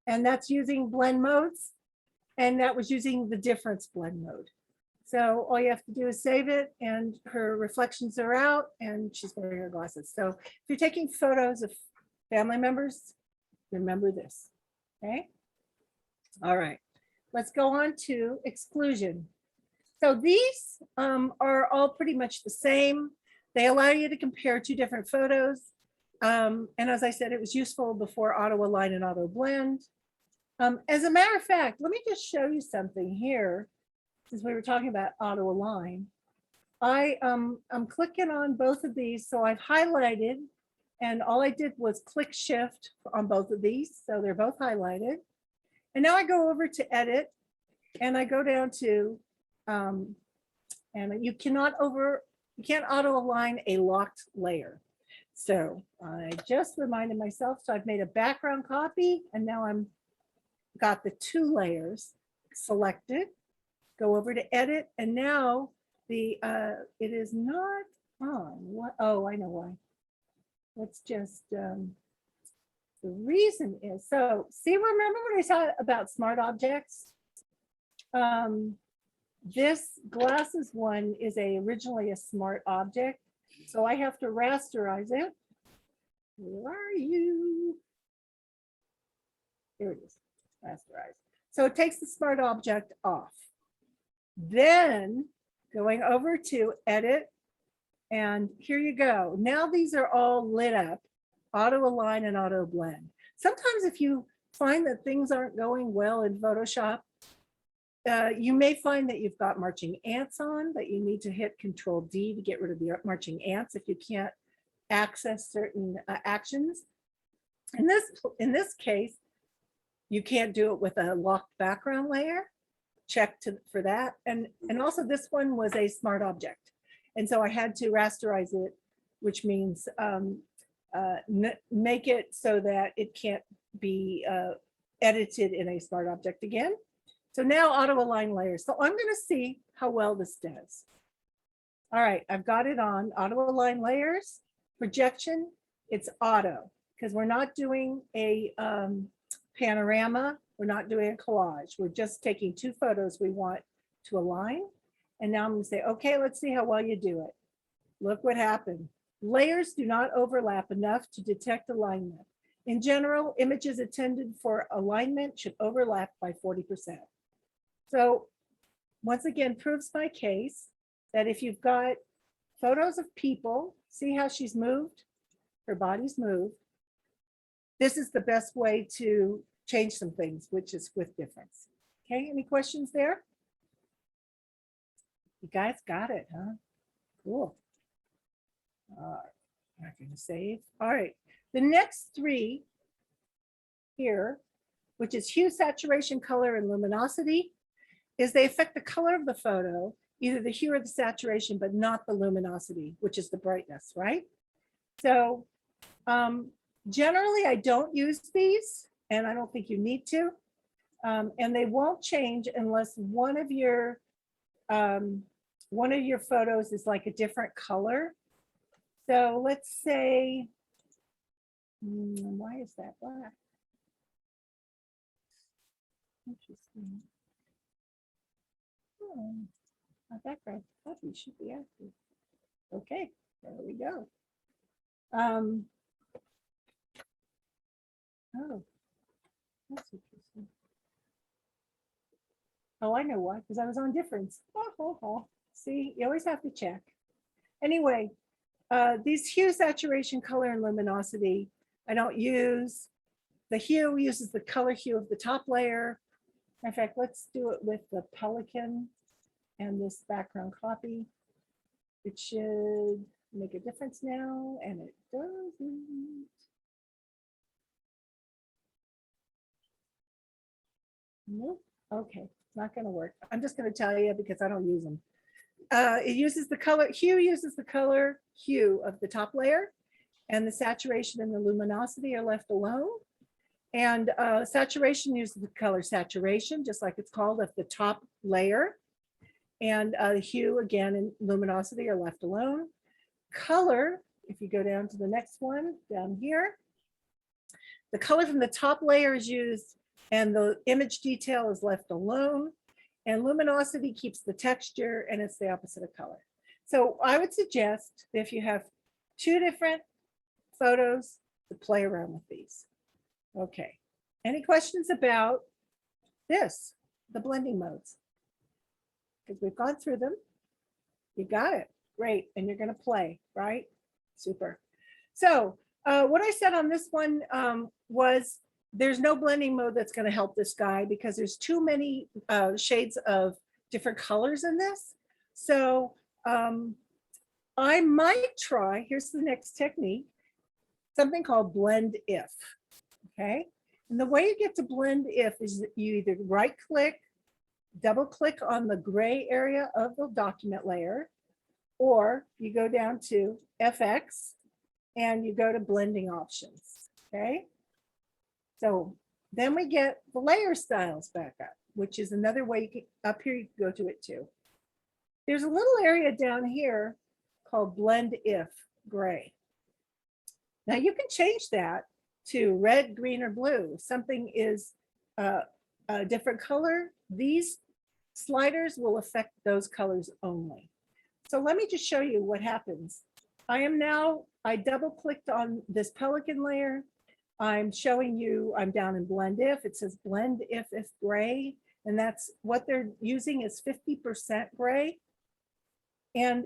And that's using blend modes. And that was using the difference blend mode. So all you have to do is save it and her reflections are out and she's wearing her glasses. So if you're taking photos of family members, remember this, okay? All right, let's go on to exclusion. So these are all pretty much the same. They allow you to compare two different photos. And as I said, it was useful before auto align and auto blend. As a matter of fact, let me just show you something here. Since we were talking about auto align, I'm clicking on both of these. So I've highlighted and all I did was click shift on both of these. So they're both highlighted. And now I go over to edit and I go down to, and you can't auto align a locked layer. So I just reminded myself, so I've made a background copy and now I'm got the two layers selected. Go over to edit and now it is not on. What? Oh, I know why. Let's just, the reason is, so see, remember when I saw about smart objects? This glasses one is originally a smart object. So I have to rasterize it. Where are you? Here it is, rasterize. So it takes the smart object off. Then going over to edit, and here you go. Now these are all lit up, auto align and auto blend. Sometimes if you find that things aren't going well in Photoshop, you may find that you've got marching ants on, but you need to hit Control D to get rid of the marching ants if you can't access certain actions. In this case, you can't do it with a locked background layer. Check for that. And also this one was a smart object. And so I had to rasterize it, which means make it so that it can't be edited in a smart object again. So now auto align layers. So I'm going to see how well this does. All right, I've got it on auto align layers, projection, it's auto because we're not doing a panorama. We're not doing a collage. We're just taking two photos we want to align. And now I'm going to say, okay, let's see how well you do it. Look what happened. Layers do not overlap enough to detect alignment. In general, images intended for alignment should overlap by 40%. So once again, proves my case that if you've got photos of people, see how she's moved, her body's moved. This is the best way to change some things, which is with difference. Okay, any questions there? You guys got it, huh? Cool. I'm not going to save. All right. The next three here, which is hue, saturation, color, and luminosity, is they affect the color of the photo, either the hue or the saturation, but not the luminosity, which is the brightness, right? So generally, I don't use these, and I don't think you need to. And they won't change unless one of your photos is like a different color. So let's say, why is that black? Interesting. Oh, my background copy should be active. Okay, there we go. Oh, that's interesting. Oh, I know why, because I was on difference. See, you always have to check. Anyway, these hue, saturation, color, and luminosity, I don't use. The hue uses the color hue of the top layer. In fact, let's do it with the Pelican and this background copy. It should make a difference now, and it doesn't. Nope. Okay, not going to work. I'm just going to tell you because I don't use them. It uses the color, hue uses the color hue of the top layer, and the saturation and the luminosity are left alone. And saturation uses the color saturation, just like it's called, of the top layer. And the hue, again, and luminosity are left alone. Color, if you go down to the next one, down here, the color from the top layer is used, and the image detail is left alone. And luminosity keeps the texture, and it's the opposite of color. So I would suggest if you have two different photos to play around with these. Okay. Any questions about this, the blending modes? Because we've gone through them. You got it. Great. And you're going to play, right? Super. So what I said on this one was there's no blending mode that's going to help this guy because there's too many shades of different colors in this. So I might try, here's the next technique, something called blend if. Okay. And the way you get to blend if is that you either right click, double click on the gray area of the document layer, or you go down to FX and you go to blending options. Okay. So then we get the layer styles back up, which is another way you can, up here, you can go to it too. There's a little area down here called blend if gray. Now you can change that to red, green, or blue. If something is a different color, these sliders will affect those colors only. So let me just show you what happens. I double clicked on this Pelican layer. I'm showing you, I'm down in blend if. It says blend if gray, and that's what they're using is 50% gray. And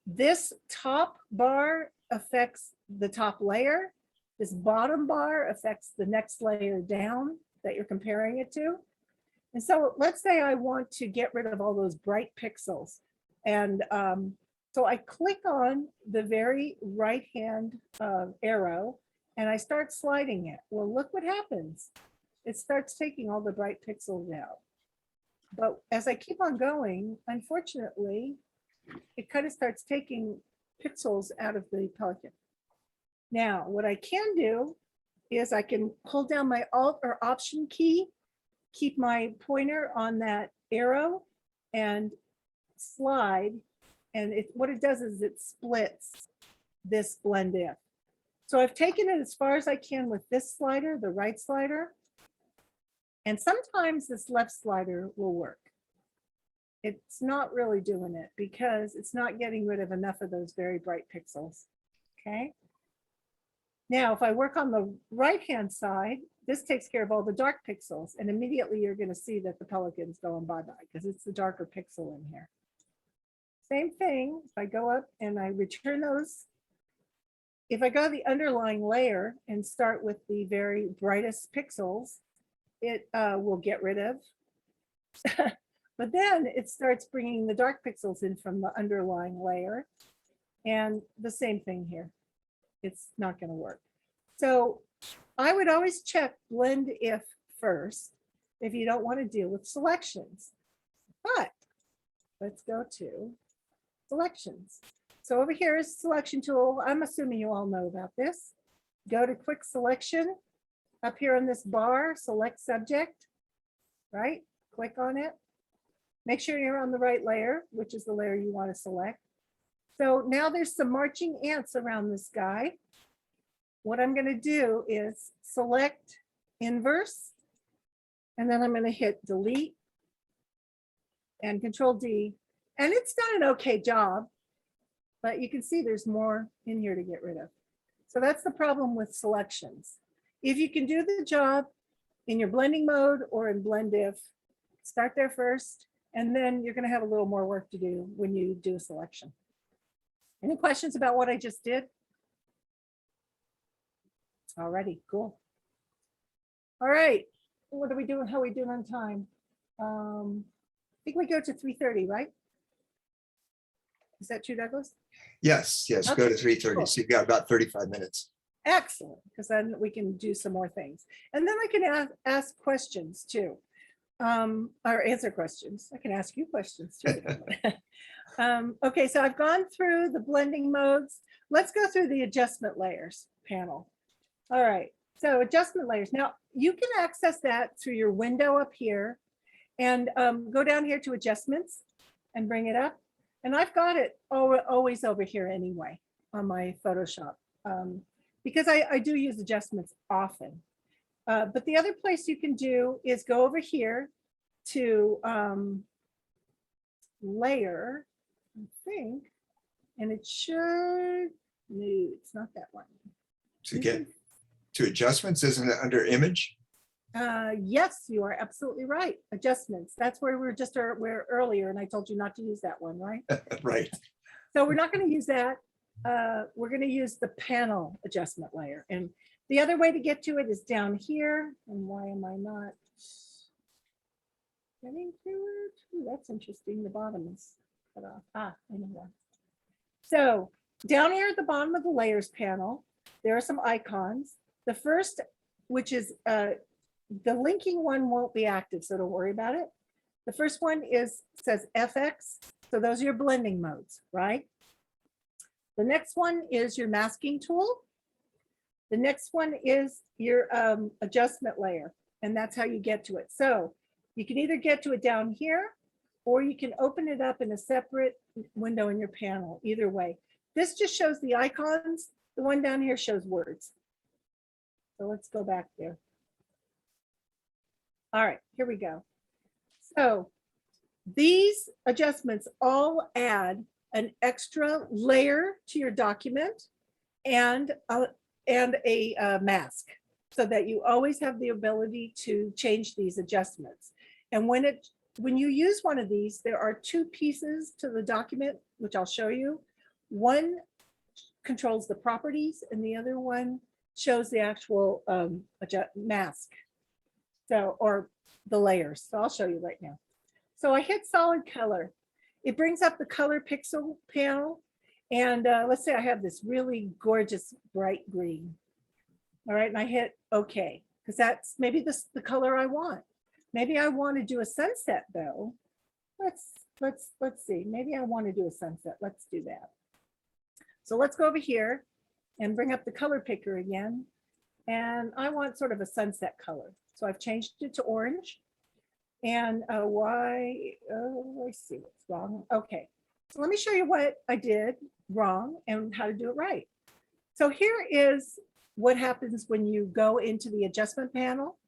this top bar affects the top layer. This bottom bar affects the next layer down that you're comparing it to. And so let's say I want to get rid of all those bright pixels. And so I click on the very right-hand arrow and I start sliding it. Well, look what happens. It starts taking all the bright pixels out. But as I keep on going, unfortunately, it kind of starts taking pixels out of the Pelican. Now, what I can do is I can hold down my Alt or Option key, keep my pointer on that arrow and slide. And what it does is it splits this blend if. So I've taken it as far as I can with this slider, the right slider. And sometimes this left slider will work. It's not really doing it because it's not getting rid of enough of those very bright pixels. Okay. Now, if I work on the right-hand side, this takes care of all the dark pixels. And immediately you're going to see that the Pelican's going bye-bye because it's the darker pixel in here. Same thing, if I go up and I return those, if I go to the underlying layer and start with the very brightest pixels, it will get rid of. But then it starts bringing the dark pixels in from the underlying layer. And the same thing here. It's not going to work. So I would always check blend if first if you don't want to deal with selections. But let's go to selections. So over here is selection tool. I'm assuming you all know about this. Go to quick selection. Up here on this bar, select subject, right? Click on it. Make sure you're on the right layer, which is the layer you want to select. So now there's some marching ants around this guy. What I'm going to do is select inverse, and then I'm going to hit delete and Control D. And it's done an okay job, but you can see there's more in here to get rid of. So that's the problem with selections. If you can do the job in your blending mode or in blend if, start there first, and then you're going to have a little more work to do when you do a selection. Any questions about what I just did? Alrighty, cool. All right, what are we doing? How are we doing on time? I think we go to 3:30, right? Is that true, Douglas? Yes, go Okay, to 3:30. cool. So you've got about 35 minutes. Excellent, because then we can do some more things. And then I can ask questions too, or answer questions. I can ask you questions too. Okay, so I've gone through the blending modes. Let's go through the adjustment layers panel. All right, so adjustment layers. Now you can access that through your window up here and go down here to adjustments and bring it up. And I've got it always over here anyway on my Photoshop. Because I do use adjustments often. But the other place you can do is go over here to layer, I think, and it should, no, it's not that one. To get to adjustments, isn't it under image? Yes, you are absolutely right. Adjustments. That's where we're earlier, and I told you not to use that one, right? Right. So we're not going to use that. We're going to use the panel adjustment layer. And the other way to get to it is down here. And why am I not getting to it? Ooh, that's interesting. The bottom is cut off. I know why. So down here at the bottom of the layers panel, there are some icons. The first, which is the linking one, won't be active, so don't worry about it. The first one says FX. So those are your blending modes, right? The next one is your masking tool. The next one is your adjustment layer, and that's how you get to it. So you can either get to it down here, or you can open it up in a separate window in your panel, either way. This just shows the icons. The one down here shows words. So let's go back there. All right, here we go. So these adjustments all add an extra layer to your document and a mask, so that you always have the ability to change these adjustments. And when you use one of these, there are two pieces to the document, which I'll show you. One controls the properties and the other one shows the actual mask. So, or the layers. So I'll show you right now. So I hit solid color. It brings up the color pixel panel. And let's say I have this really gorgeous bright green. All right, and I hit OK, because that's maybe the color I want. Maybe I want to do a sunset though. Let's see. Maybe I want to do a sunset. Let's do that. So let's go over here and bring up the color picker again. And I want sort of a sunset color. So I've changed it to orange. And why? Oh, I see what's wrong. Okay, so let me show you what I did wrong and how to do it right. So here is what happens when you go into the adjustment panel.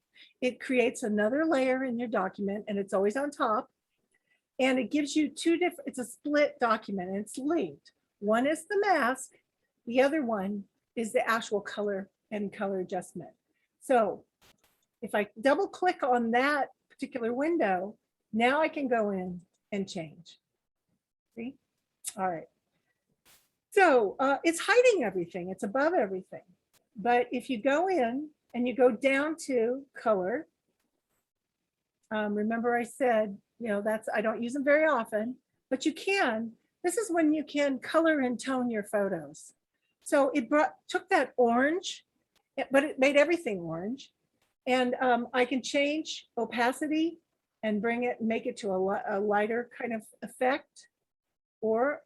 It creates another layer in your document, and it's always on top. And it gives you two different, it's a split document, and it's linked. One is the mask. The other one is the actual color and color adjustment. So if I double click on that particular window, now I can go in and change. See? All right. So it's hiding everything. It's above everything. But if you go in and you go down to color, Remember I said, I don't use them very often, but you can. This is when you can color and tone your photos. So it took that orange, but it made everything orange. And I can change opacity and make it to a lighter kind of effect, or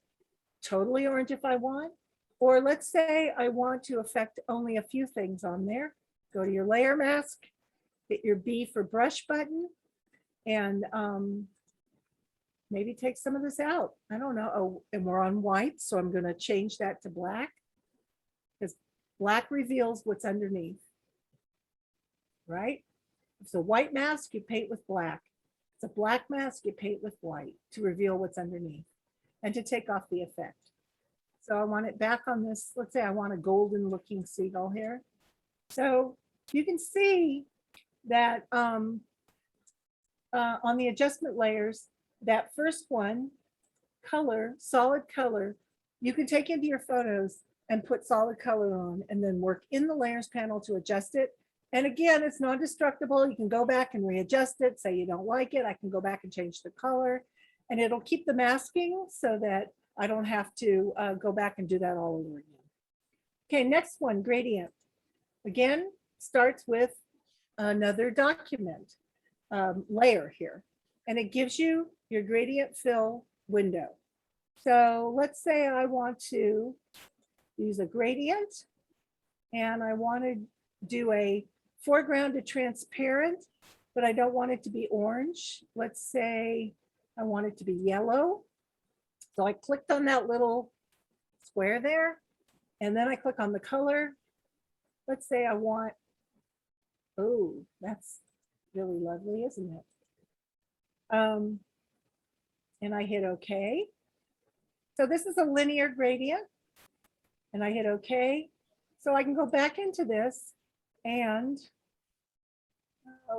totally orange if I want. Or let's say I want to affect only a few things on there. Go to your layer mask, hit your B for brush button, and maybe take some of this out. I don't know. Oh, and we're on white, so I'm going to change that to black, because black reveals what's underneath, right? If it's a white mask, you paint with black. If it's a black mask, you paint with white to reveal what's underneath and to take off the effect. So I want it back on this. Let's say I want a golden looking seagull here. So you can see that on the adjustment layers, that first one, color, solid color, you can take into your photos and put solid color on and then work in the layers panel to adjust it. And again, it's non-destructible. You can go back and readjust it. Say you don't like it, I can go back and change the color, and it'll keep the masking so that I don't have to go back and do that all over again. Okay, next one, gradient. Again, starts with another document layer here, and it gives you your gradient fill window. So let's say I want to use a gradient and I want to do a foreground to transparent, but I don't want it to be orange. Let's say I want it to be yellow. So I clicked on that little square there, and then I click on the color. Let's say I want, oh, that's really lovely, isn't it? And I hit OK. So this is a linear gradient, and I hit OK. So I can go back into this and,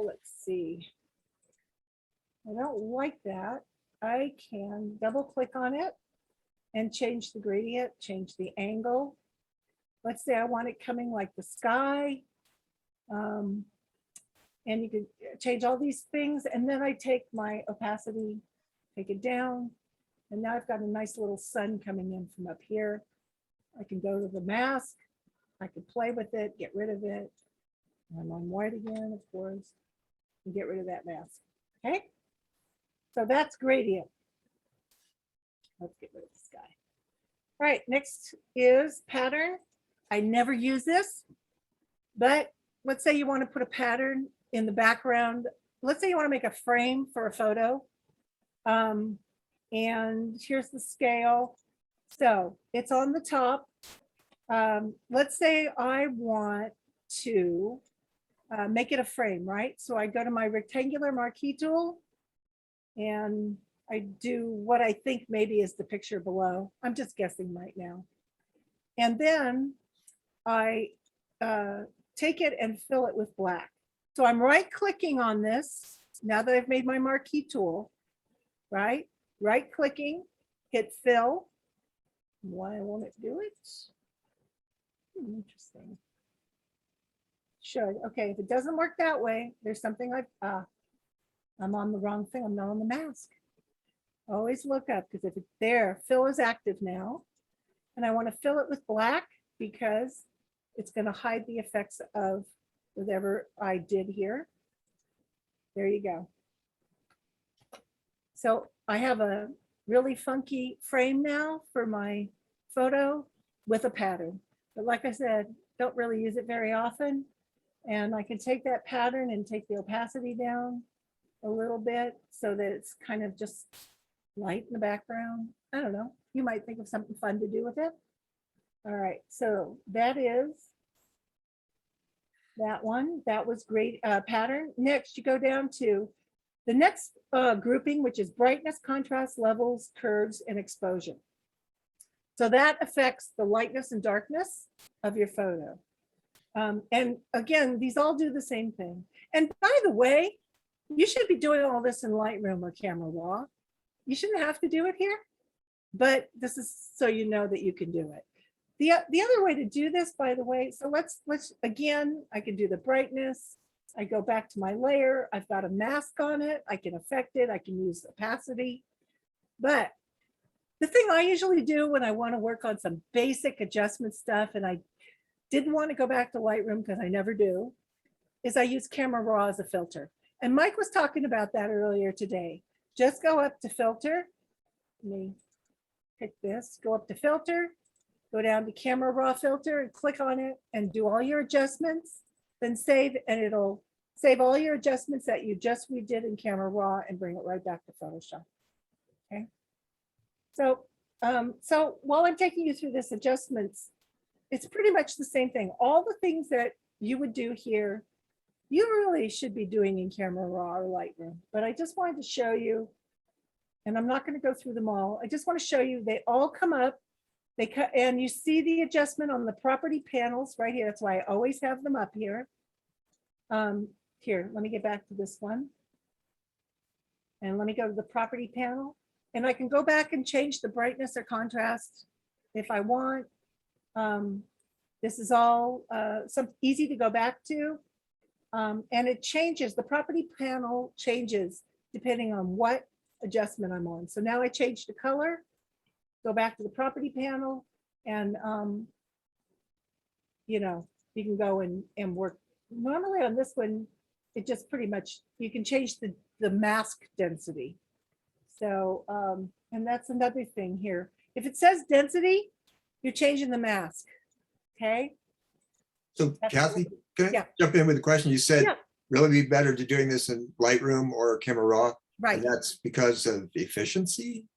let's see. I don't like that. I can double click on it and change the gradient, change the angle. Let's say I want it coming like the sky. And you can change all these things. And then I take my opacity, take it down. And now I've got a nice little sun coming in from up here. I can go to the mask. I can play with it, get rid of it. I'm on white again, of course, and get rid of that mask. Okay. So that's gradient. Let's get rid of the sky. All right, next is pattern. I never use this, but let's say you want to put a pattern in the background. Let's say you want to make a frame for a photo. And here's the scale. So it's on the top. Let's say I want to make it a frame, right? So I go to my rectangular marquee tool and I do what I think maybe is the picture below. I'm just guessing right now. And then I take it and fill it with black. So I'm right clicking on this now that I've made my marquee tool, right? Right clicking, hit fill. Why won't it do it? Interesting. Should. Okay, if it doesn't work that way, there's something I'm on the wrong thing. I'm not on the mask. Always look up, because if it's there, fill is active now. And I want to fill it with black because it's going to hide the effects of whatever I did here. There you go. So I have a really funky frame now for my photo with a pattern. But like I said, don't really use it very often. And I can take that pattern and take the opacity down a little bit so that it's kind of just light in the background. I don't know. You might think of something fun to do with it. All right, so that is that one. That was great pattern. Next, you go down to the next grouping, which is brightness, contrast, levels, curves, and exposure. So that affects the lightness and darkness of your photo. And again, these all do the same thing. And by the way, you should be doing all this in Lightroom or Camera Raw. You shouldn't have to do it here, but this is so you know that you can do it. The other way to do this, by the way, so let's again, I can do the brightness, I go back to my layer. I've got a mask on it. I can affect it. I can use opacity. But the thing I usually do when I want to work on some basic adjustment stuff, and I didn't want to go back to Lightroom because I never do, is I use Camera Raw as a filter. And Mike was talking about that earlier today. Just go up to filter. Let me pick this, go up to filter, go down to Camera Raw filter and click on it and do all your adjustments, then save, and it'll save all your adjustments that you just redid in Camera Raw and bring it right back to Photoshop. Okay. So, so while I'm taking you through this adjustments, it's pretty much the same thing. All the things that you would do here, you really should be doing in Camera Raw or Lightroom. But I just wanted to show you, and I'm not going to go through them all. I just want to show you they all come up. They cut, and you see the adjustment on the property panels right here. That's why I always have them up here. Here, let me get back to this one. And let me go to the property panel. And I can go back and change the brightness or contrast if I want. This is all some easy to go back to. And it changes, the property panel changes depending on what adjustment I'm on. So now I change the color, go back to the property panel, and you know, you can go and work. Normally on this one, it just pretty much, you can change the mask density. So, and that's another thing here. If it says density, you're changing the mask, okay? So That's Kathy, can I yeah. jump in with a question? You said Yeah. really be better to doing this in Lightroom or Camera Raw, Right. and that's because of efficiency?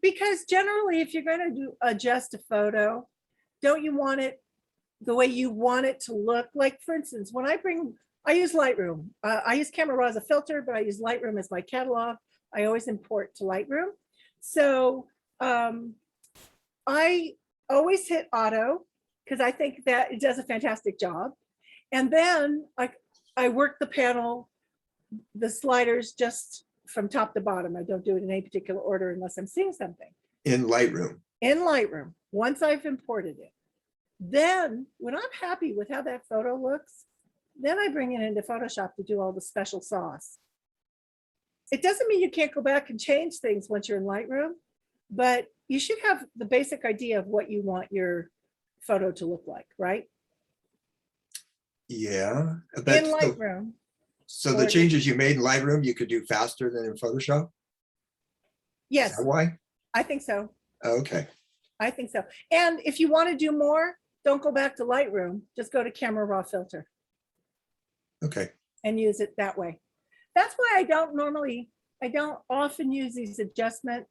Because generally, if you're going to adjust a photo, don't you want it the way you want it to look? Like, for instance, when I use Lightroom. I use Camera Raw as a filter, but I use Lightroom as my catalog. I always import to Lightroom. So I always hit auto because I think that it does a fantastic job. And then I work the panel, the sliders just from top to bottom. I don't do it in any particular order unless I'm seeing something. In Lightroom. In Lightroom, once I've imported it. Then when I'm happy with how that photo looks, then I bring it into Photoshop to do all the special sauce. It doesn't mean you can't go back and change things once you're in Lightroom, but you should have the basic idea of what you want your photo to look like, right? Yeah. In But Lightroom. so the or- changes you made in Lightroom, you could do faster than in Photoshop? Is Yes, that why? I think so. Okay. I think so. And if you want to do more, don't go back to Lightroom. Just go to Camera Raw filter Okay. and use it that way. That's why I don't often use these adjustment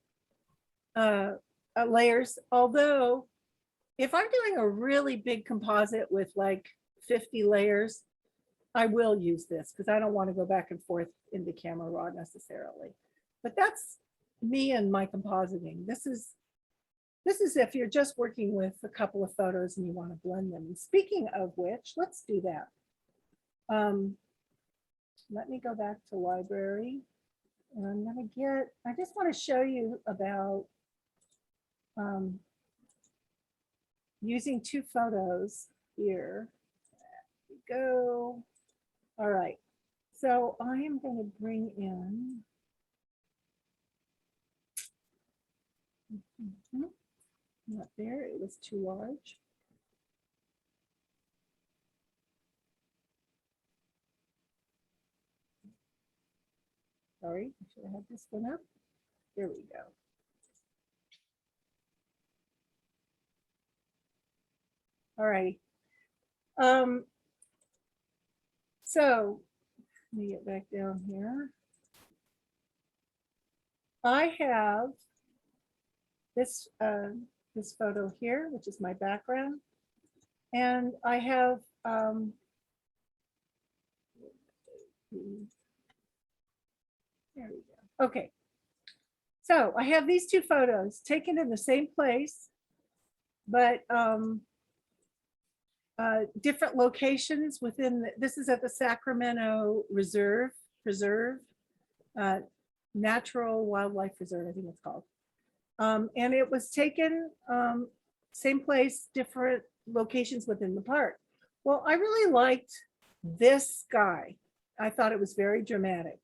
layers. Although if I'm doing a really big composite with like 50 layers, I will use this because I don't want to go back and forth into Camera Raw necessarily. But that's me and my compositing. This is if you're just working with a couple of photos and you want to blend them. And speaking of which, let's do that. Let me go back to library. And I'm going to I just want to show you about using two photos here. There we go. All right. So I am going to bring in. Not there, it was too large. Sorry, I should have had this one up. There we go. All right. So let me get back down here. I have this this photo here, which is my background, and I have there we go. Okay, so I have these two photos taken in the same place, but different locations within. This is at the Sacramento Preserve, Natural Wildlife Reserve, I think it's called. And it was taken same place, different locations within the park. Well, I really liked this sky. I thought it was very dramatic.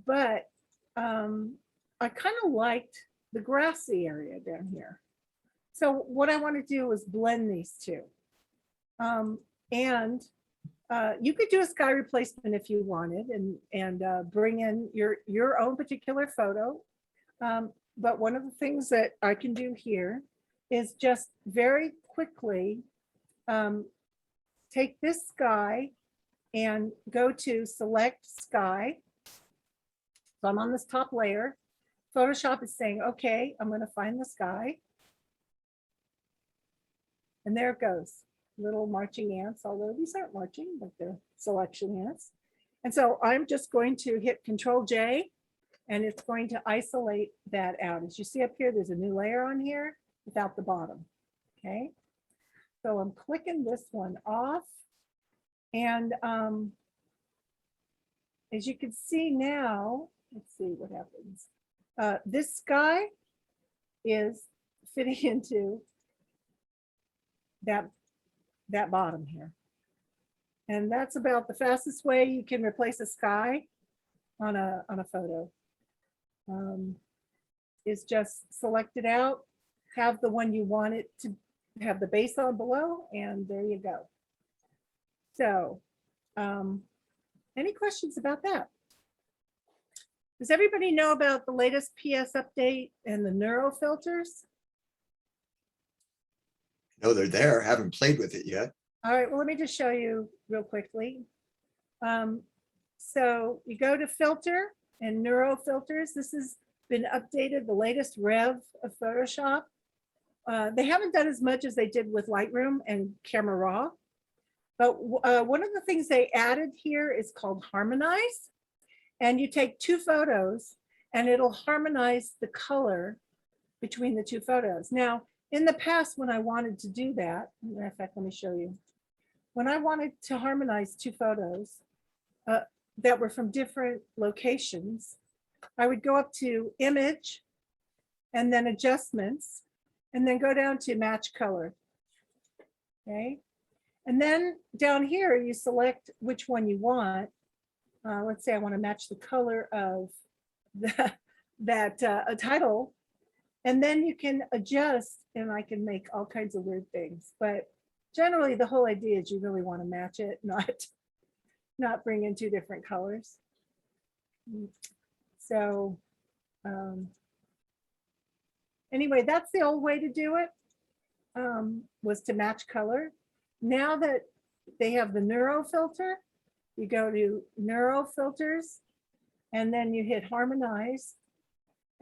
But I kind of liked the grassy area down here. So what I want to do is blend these two. And you could do a sky replacement if you wanted and bring in your own particular photo. But one of the things that I can do here is just very quickly take this sky and go to select sky. So I'm on this top layer. Photoshop is saying, okay, I'm going to find the sky. And there it goes. Little marching ants, although these aren't marching, but they're selection ants. And so I'm just going to hit Control J, and it's going to isolate that out. As you see up here, there's a new layer on here without the bottom. Okay. So I'm clicking this one off. And as you can see now, let's see what happens. This sky is fitting into that bottom here. And that's about the fastest way you can replace a sky on a photo. Is just select it out, have the one you want it to have the base on below, and there you go. So any questions about that? Does everybody know about the latest PS update and the neuro filters? No, they're there. Haven't played with it yet. All right, well, let me just show you real quickly. So you go to filter and neuro filters. This has been updated, the latest rev of Photoshop. They haven't done as much as they did with Lightroom and Camera Raw. But one of the things they added here is called harmonize. And you take two photos and it'll harmonize the color between the two photos. Now, in the past, when I wanted to do that, in fact, let me show you. When I wanted to harmonize two photos that were from different locations, I would go up to image and then adjustments and then go down to match color. Okay. And then down here, you select which one you want. Let's say I want to match the color of that title. And then you can adjust and I can make all kinds of weird things. But generally the whole idea is you really want to match it, not bring in two different colors. So anyway, that's the old way to do it, was to match color. Now that they have the neuro filter, you go to neuro filters and then you hit harmonize.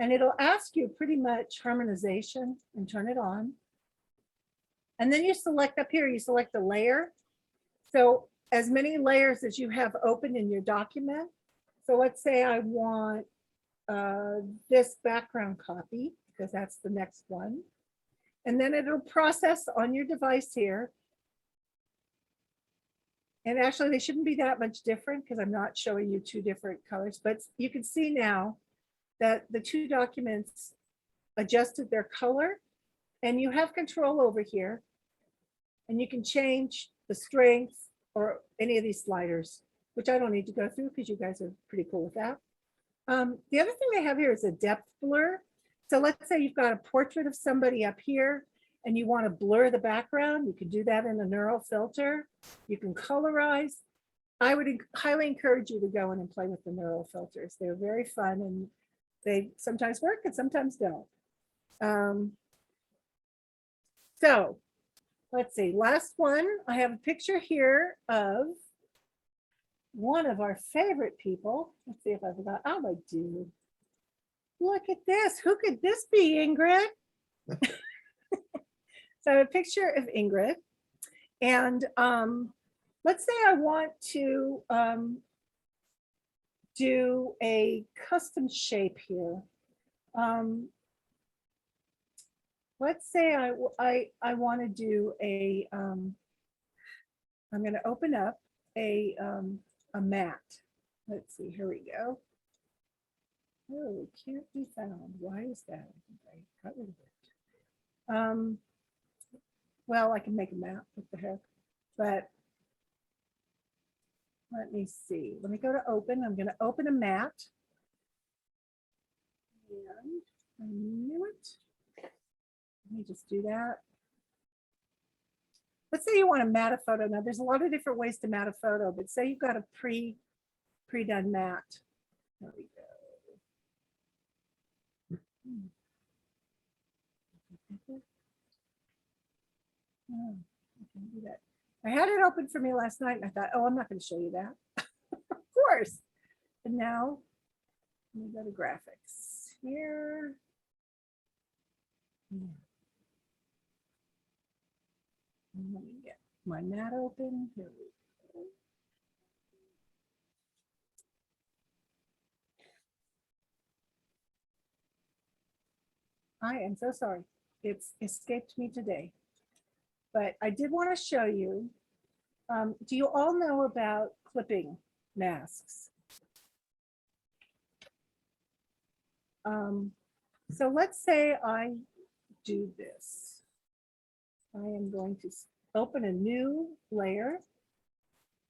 And it'll ask you pretty much harmonization and turn it on. And then you select up here, you select a layer. So as many layers as you have open in your document. So let's say I want this background copy, because that's the next one. And then it'll process on your device here. And actually they shouldn't be that much different because I'm not showing you two different colors, but you can see now that the two documents adjusted their color, and you have control over here and you can change the strength or any of these sliders, which I don't need to go through because you guys are pretty cool with that. The other thing they have here is a depth blur. So let's say you've got a portrait of somebody up here and you want to blur the background. You can do that in a neuro filter. You can colorize. I would highly encourage you to go in and play with the neuro filters. They're very fun and they sometimes work and sometimes don't. So let's see, last one. I have a picture here of one of our favorite people. Let's see if I forgot. Oh, I do. Look at this. Who could this be, Ingrid? So a picture of Ingrid. And let's say I want to do a custom shape here. Let's say I want to do a, I'm going to open up a mat. Let's see, here we go. Oh, can't be found. Why is that? I got rid of it. Well, I can make a map, what the heck, but let me see. Let me go to open. I'm going to open a mat. And I knew it. Let me just do that. Let's say you want to mat a photo. Now, there's a lot of different ways to mat a photo, but say you've got a pre-done mat. There we go. Oh, I can do that. I had it open for me last night and I thought, oh, I'm not going to show you that. Of course. And now, let me go to graphics here. And let me get my mat open. Here we go. I am so sorry. It's escaped me today. But I did want to show you. Do you all know about clipping masks? So let's say I do this. I am going to open a new layer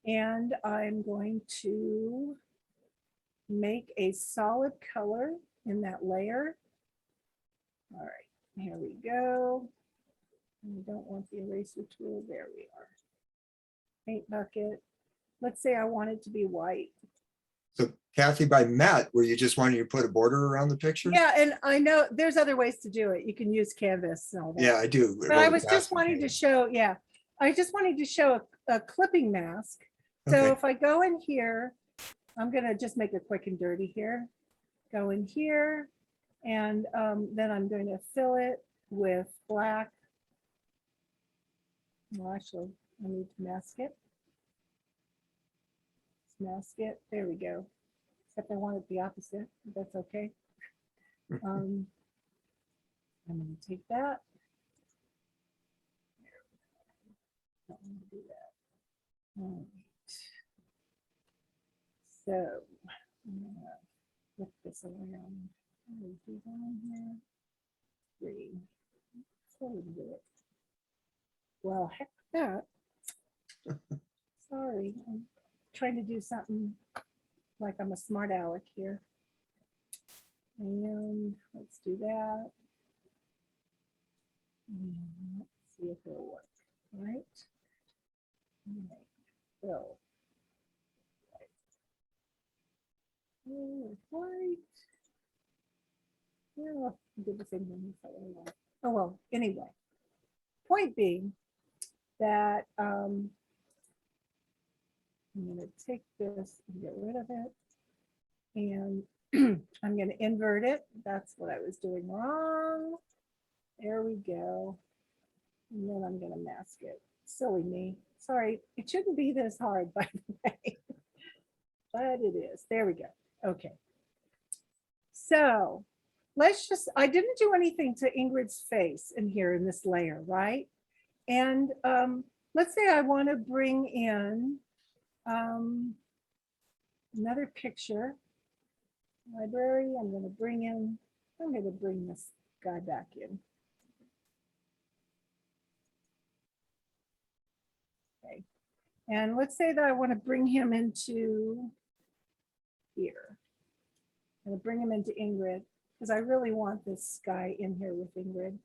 and I'm going to make a solid color in that layer. All right, here we go. I don't want the eraser tool. There we are. Paint bucket. Let's say I want it to be white. So Kathy, by matte, were you just wanting to put a border around the picture? Yeah, and I know there's other ways to do it. You can use canvas and all that. Yeah, I do. But I was just wanting to show, yeah, I just wanted to show a clipping mask. So Okay. if I go in here, I'm gonna just make it quick and dirty here. Go in here, and then I'm going to fill it with black. Well, actually, I need to mask it. Mask it. There we go. Except I want it the opposite. But that's okay. I'm going to take that. Don't want to do that. All right. So I'm going to flip this around. Do down here. 3. So we can do it. Well, heck with that. Sorry, I'm trying to do something like I'm a smart aleck here. And let's do that. And let's see if it'll work, right? All right, so. Oh, white. Yeah, I did the same thing. Oh, well, anyway. Point being that I'm going to take this and get rid of it. And I'm going to invert it. That's what I was doing wrong. There we go. And then I'm going to mask it. Silly me. Sorry, it shouldn't be this hard, by the way. But it is. There we go. Okay. So let's just, I didn't do anything to Ingrid's face in here in this layer, right? And let's say I want to bring in another picture. Library, I'm going to bring this guy back in. Okay. And let's say that I want to bring him into here. I'm going to bring him into Ingrid because I really want this guy in here with Ingrid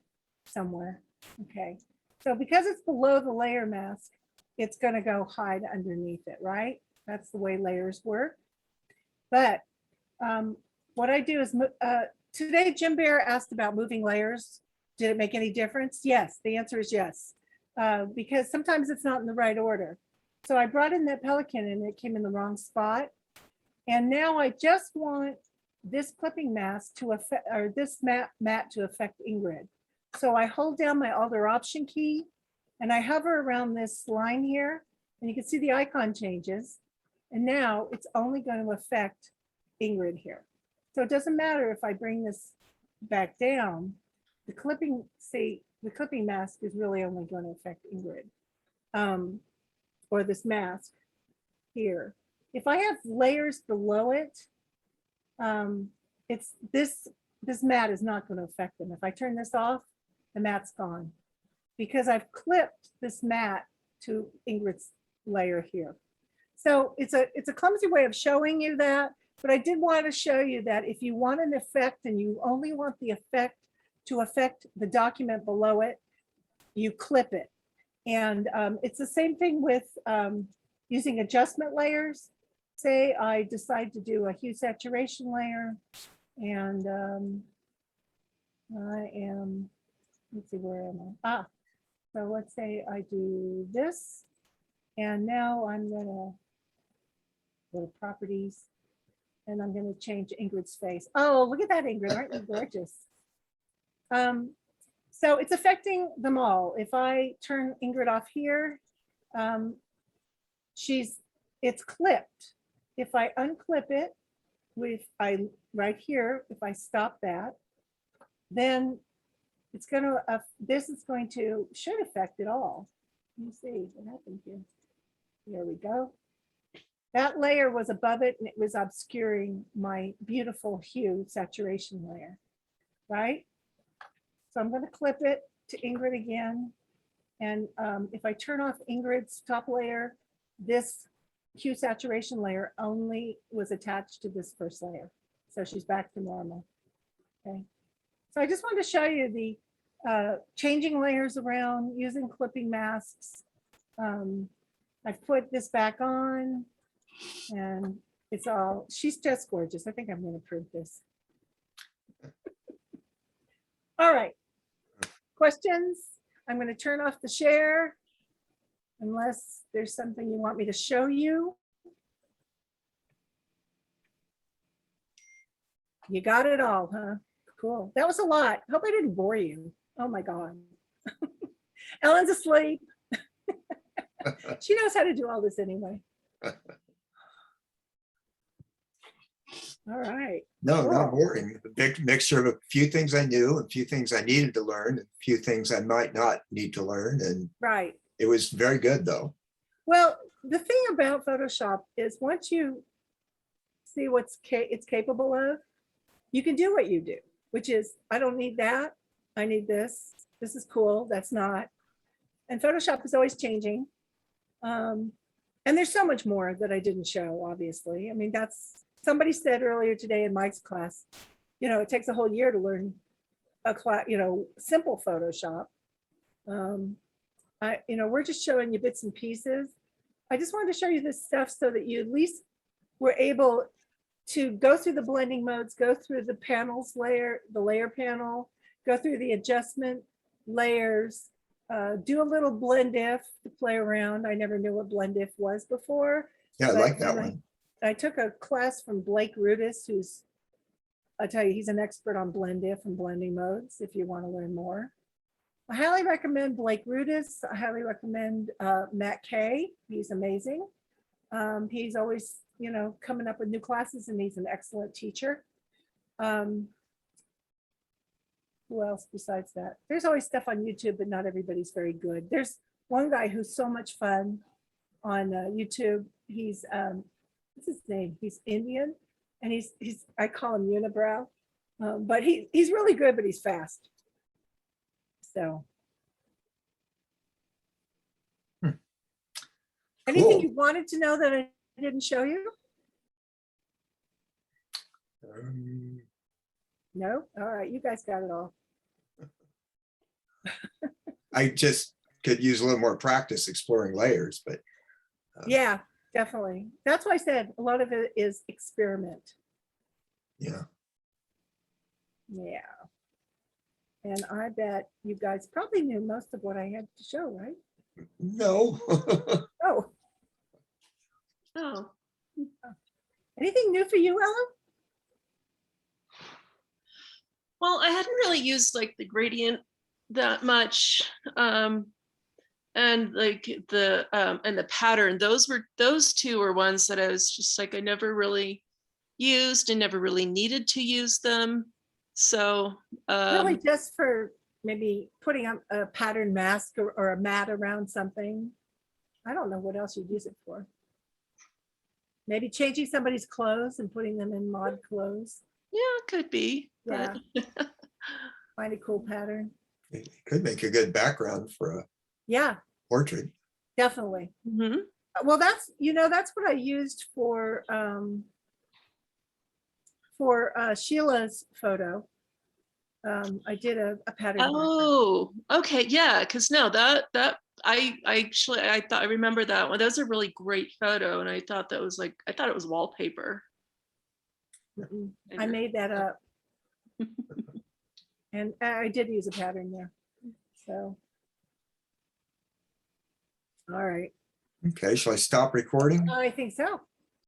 somewhere. Okay. So because it's below the layer mask, it's going to go hide underneath it, right? That's the way layers work. But what I do is, today Jim Bear asked about moving layers. Did it make any difference? Yes, the answer is yes. Because sometimes it's not in the right order. So I brought in that pelican and it came in the wrong spot. And now I just want this clipping mask to affect, or this mat to affect Ingrid. So I hold down my Alt or Option key and I hover around this line here and you can see the icon changes. And now it's only going to affect Ingrid here. So it doesn't matter if I bring this back down, the clipping, see, the clipping mask is really only going to affect Ingrid, or this mask here. If I have layers below it, it's this mat is not going to affect them. If I turn this off, the mat's gone because I've clipped this mat to Ingrid's layer here. So it's a clumsy way of showing you that, but I did want to show you that if you want an effect and you only want the effect to affect the document below it, you clip it. And it's the same thing with using adjustment layers. Say I decide to do a hue saturation layer, and let's see, where am I? So let's say I do this, and now I'm gonna go to properties, and I'm gonna change Ingrid's face. Oh, look at that, Ingrid, aren't you gorgeous? So it's affecting them all. If I turn Ingrid off here, it's clipped. If I unclip it, right here, if I stop that, then it's gonna, should affect it all. Let me see what happened here. There we go. That layer was above it and it was obscuring my beautiful hue saturation layer, right? So I'm going to clip it to Ingrid again. And if I turn off Ingrid's top layer, this hue saturation layer only was attached to this first layer. So she's back to normal. Okay. So I just wanted to show you the changing layers around using clipping masks. I've put this back on and she's just gorgeous. I think I'm going to print this. All right. Questions? I'm going to turn off the share unless there's something you want me to show you. You got it all, huh? Cool. That was a lot. Hope I didn't bore you. Oh my God. Ellen's asleep. She knows how to do all this anyway. All right. No, Cool. not boring. A big mixture of a few things I knew, a few things I needed to learn, a few things I might not need to learn. And Right. it was very good though. Well, the thing about Photoshop is once you see what it's capable of, you can do what you do, which is, I don't need that. I need this. This is cool. That's not. And Photoshop is always changing. And there's so much more that I didn't show, obviously. I mean, somebody said earlier today in Mike's class, it takes a whole year to learn a class, simple Photoshop. We're just showing you bits and pieces. I just wanted to show you this stuff so that you at least were able to go through the blending modes, go through the panels layer, the layer panel, go through the adjustment layers, do a little blend if to play around. I never knew what blend if was before. Yeah, I like that one. I took a class from Blake Rudis, I tell you, he's an expert on blend if and blending modes if you want to learn more. I highly recommend Blake Rudis. I highly recommend Matt Kay. He's amazing. He's always, coming up with new classes and he's an excellent teacher. Who else besides that? There's always stuff on YouTube, but not everybody's very good. There's one guy who's so much fun on YouTube. He's, what's his name? He's Indian and I call him Unibrow, but he's really good, but he's fast. So. Anything Cool. you wanted to know that I didn't show you? No? All right, you guys got it all. I just could use a little more practice exploring layers, but Yeah, definitely. That's why I said a lot of it is experiment. yeah. Yeah. And I bet you guys probably knew most of what I had to show, right? No. Oh, Oh, anything new for you, Ellen? Well, I hadn't really used like the gradient that much. And like the pattern, those two were ones that I was just like, I never really used and never really needed to use them. So Really just for maybe putting up a pattern mask or a mat around something. I don't know what else you'd use it for. Maybe changing somebody's clothes and putting them in mod clothes. yeah, could be. Yeah. But Find a cool pattern. It could make a good background for a Yeah, portrait. definitely. Mhm. Well, that's, that's what I used for Sheila's photo. I did a pattern. background. Oh, okay, yeah, because no, I actually I thought I remember that one. That was a really great photo, and I thought that was like I thought it was wallpaper. Mm-mm. I made that up. And I did use a pattern there. So. All right. Okay, shall I stop recording? I think so.